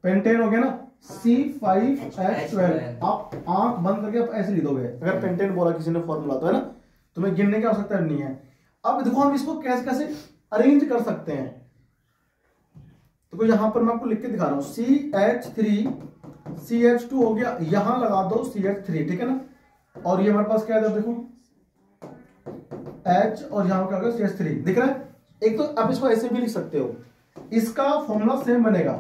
पेंटेन हो गया ना, C5H12। आप आंख बंद करके आप ऐसे लिख दोगे, अगर पेंटेन बोला किसी ने फॉर्मूला तो, है ना, तुम्हें गिनने की आवश्यकता नहीं है। अब देखो हम इसको कैसे कैसे अरेंज कर सकते हैं, तो यहां पर मैं आपको लिख के दिखा रहा हूं, CH3, CH2 हो गया, यहां लगा दो CH3, ठीक है ना, और ये हमारे पास क्या है, देखो H, और यहां क्या होगा CH3, दिख रहा है। एक तो आप इसको ऐसे भी लिख सकते हो, इसका फॉर्मूला सेम बनेगा,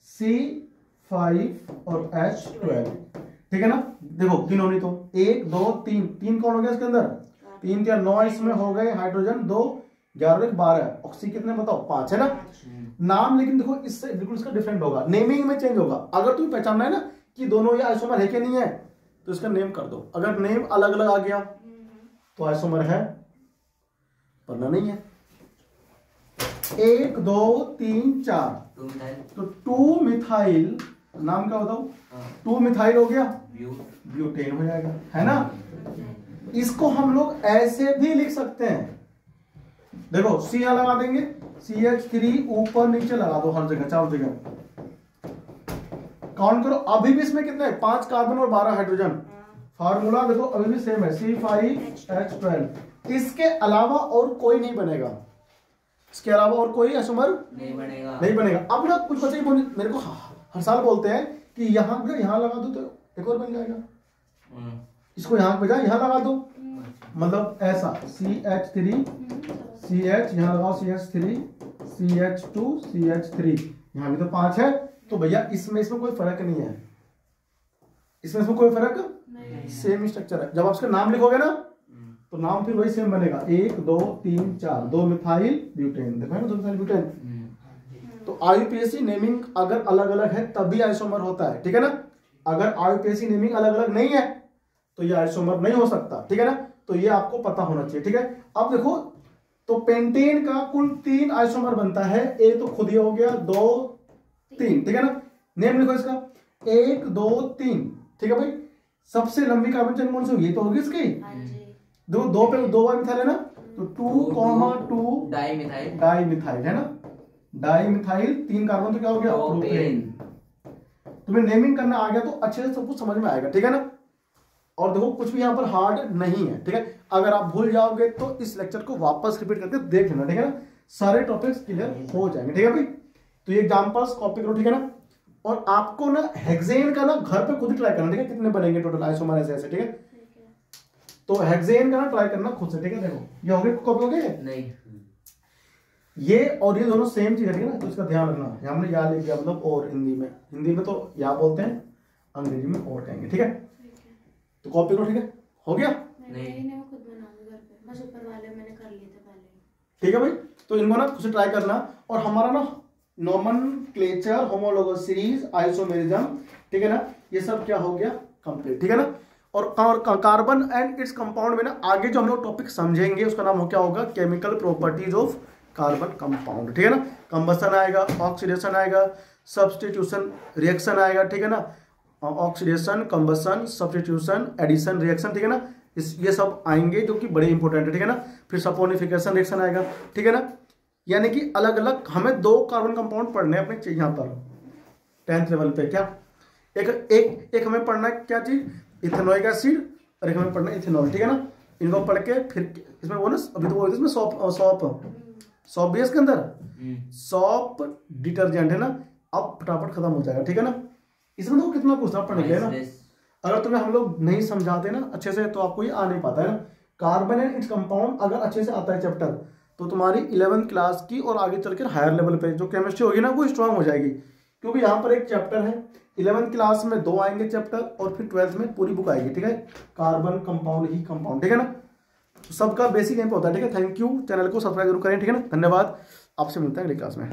C5 और H12, ठीक है ना। देखो गिनो नहीं तो, 1 2 3 कौन हो गया इसके अंदर, 3 क्या 9 इसमें हो गए हाइड्रोजन, 2 11 12, ऑक्सी कितने बताओ, 5, है ना। नाम लेकिन देखो इससे बिल्कुल इसका डिफरेंट होगा, नेमिंग में चेंज होगा। अगर तुम्हें पहचानना है ना कि दोनों ये आइसोमर है कि नहीं है, तो इसका नेम कर दो। अगर नेम अलग अलग आ गया तो आइसोमर है, वरना नहीं है, 1 2 3 4,
2 मिथाइल,
तो 2 मिथाइल, नाम क्या बताओ, 2 मिथाइल हो गया, ब्यूटेन हो जाएगा, है ना। इसको हम लोग ऐसे भी लिख सकते हैं, देखो सी यहां लगा देंगे, CH3 ऊपर नीचे लगा दो हर जगह, चारों जगह काउंट करो। अभी भी इसमें कितने, 5 कार्बन और 12 हाइड्रोजन। फार्मूला देखो अभी भी सेम है, C5H12। इसके अलावा और कोई नहीं बनेगा, इसके अलावा और कोई आइसोमर नहीं बनेगा। अब ना कुछ बच्चे मेरे को हर साल बोलते हैं कि यहाँ लगा दो तो एक और बन जाएगा, इसको यहाँ पे यहाँ लगा दो, मतलब ऐसा CH3 CH, यहाँ लगाओ CH3 CH2 CH3, यहाँ भी तो 5 है, तो भैया इसमें कोई फर्क नहीं है, इसमें कोई फर्क नहीं, सेम स्ट्रक्चर है। जब आप इसका नाम लिखोगे ना तो नाम फिर वही सेम बनेगा, 1 2 3 4, 2 मिथाइल ब्यूटेन, देखो ना 2 मिथाइल ब्यूटेन। तो IUPAC नेमिंग अगर अलग अलग है तभी आइसोमर होता है, ठीक है ना। अगर IUPAC नेमिंग अलग अलग नहीं है तो ये आइसोमर नहीं हो सकता, ठीक है ना। तो ये आपको पता होना चाहिए, ठीक है। अब देखो तो पेंटेन का कुल 3 आइसोमर बनता है, एक तो खुद ही हो गया, 2 3, ठीक है ना। नेम लिखो इसका 1 2 3, ठीक है भाई। सबसे लंबी कार्बन चेन कौन सी होगी, तो होगी इसकी, दो पे 2 बार मिथाइल है ना, तो 2,2 डाई मिथाइल है ना, डाई मिथाइल 3 कार्बन, तो क्या हो गया, प्रोपेन। तुम्हें नेमिंग करना आ गया तो अच्छे से सब कुछ समझ में आएगा, ठीक है ना। और देखो कुछ भी यहाँ पर हार्ड नहीं है, ठीक है। अगर आप भूल जाओगे तो इस लेक्चर को वापस रिपीट करके देख लेना, ठीक है ना, सारे टॉपिक्स क्लियर हो जाएंगे, ठीक है भाई। तो ये एग्जांपल्स कॉपी करो, ठीक है ना। और आपको ना हेक्सेन का ना घर पे खुद ही ट्राई करना, ठीक है, कितने बनेंगे टोटल आइसोमर ऐसे, ठीक है। तो हेक्सेन का ना ट्राई करना खुद से, ठीक है। देखो ये हो गए, कॉपी हो गए नहीं, ये और ये दोनों सेम चीज है, ठीक है ना। तो इसका ध्यान रखना, हमने या लिख दिया मतलब और, हिंदी में तो या बोलते हैं, अंग्रेजी में और कहेंगे, ठीक है। तो कॉपी करो, ठीक है, हो गया
नहीं, खुद बनाऊंगी घर पे, बस ऊपर वाले मैंने कर लिए थे पहले,
ठीक है भाई। तो इनको ना खुद से ट्राई करना। और हमारा ना नोमेनक्लेचर, होमोलोगस सीरीज, आइसोमेरिज्म, ठीक है ना, ये सब क्या हो गया कंप्लीट, ठीक है ना। और कार्बन एंड इट्स कंपाउंड में ना आगे जो हम लोग टॉपिक समझेंगे उसका नाम क्या होगा, chemical properties of carbon compound, ठीक है ना। कंबसन आएगा, ऑक्सीडेशन आएगा, सब्स्टिट्यूशन रिएक्शन आएगा, ठीक है ना। Oxidation, combustion, substitution, addition reaction, ठीक है ना। ये सब आएंगे जो कि बड़े इंपॉर्टेंट है, ठीक है ना। फिर सपोनिफिकेशन रिएक्शन आएगा, ठीक है ना। यानी कि अलग अलग हमें 2 कार्बन कंपाउंड पढ़ने अपने यहाँ पर 10th लेवल पे, क्या एक हमें पढ़ना है क्या चीज, इथेनोइक एसिड, और एक हमें पढ़ना है इथेनॉल, ठीक है ना। इनको पढ़ के फिर इसमें वो ना अभी तो वो इसमें सॉप भी है इसके अंदर, सॉप डिटर्जेंट है ना। अब फटाफट खत्म हो जाएगा, ठीक है ना। इसमें तो कितना कुछ पढ़ने के ना, अगर तुम्हें हम लोग नहीं समझाते ना अच्छे से तो आपको ये आ नहीं पाता है ना। कार्बन एंड इट्स कंपाउंड अगर अच्छे से आता है चैप्टर तो तुम्हारी 11th क्लास की और आगे चलकर हायर लेवल पे जो केमिस्ट्री होगी ना वो स्ट्रांग हो जाएगी। क्योंकि यहाँ पर एक चैप्टर है, 11th क्लास में 2 आएंगे चैप्टर और फिर 12th में पूरी बुक आएगी, ठीक है। कार्बन कंपाउंड ही कंपाउंड, ठीक है ना। तो सबका बेसिक यहीं पे होता है, ठीक है। थैंक यू, चैनल को सब्सक्राइब जरूर करें, ठीक है ना। धन्यवाद, आपसे मिलते हैं अगली क्लास में।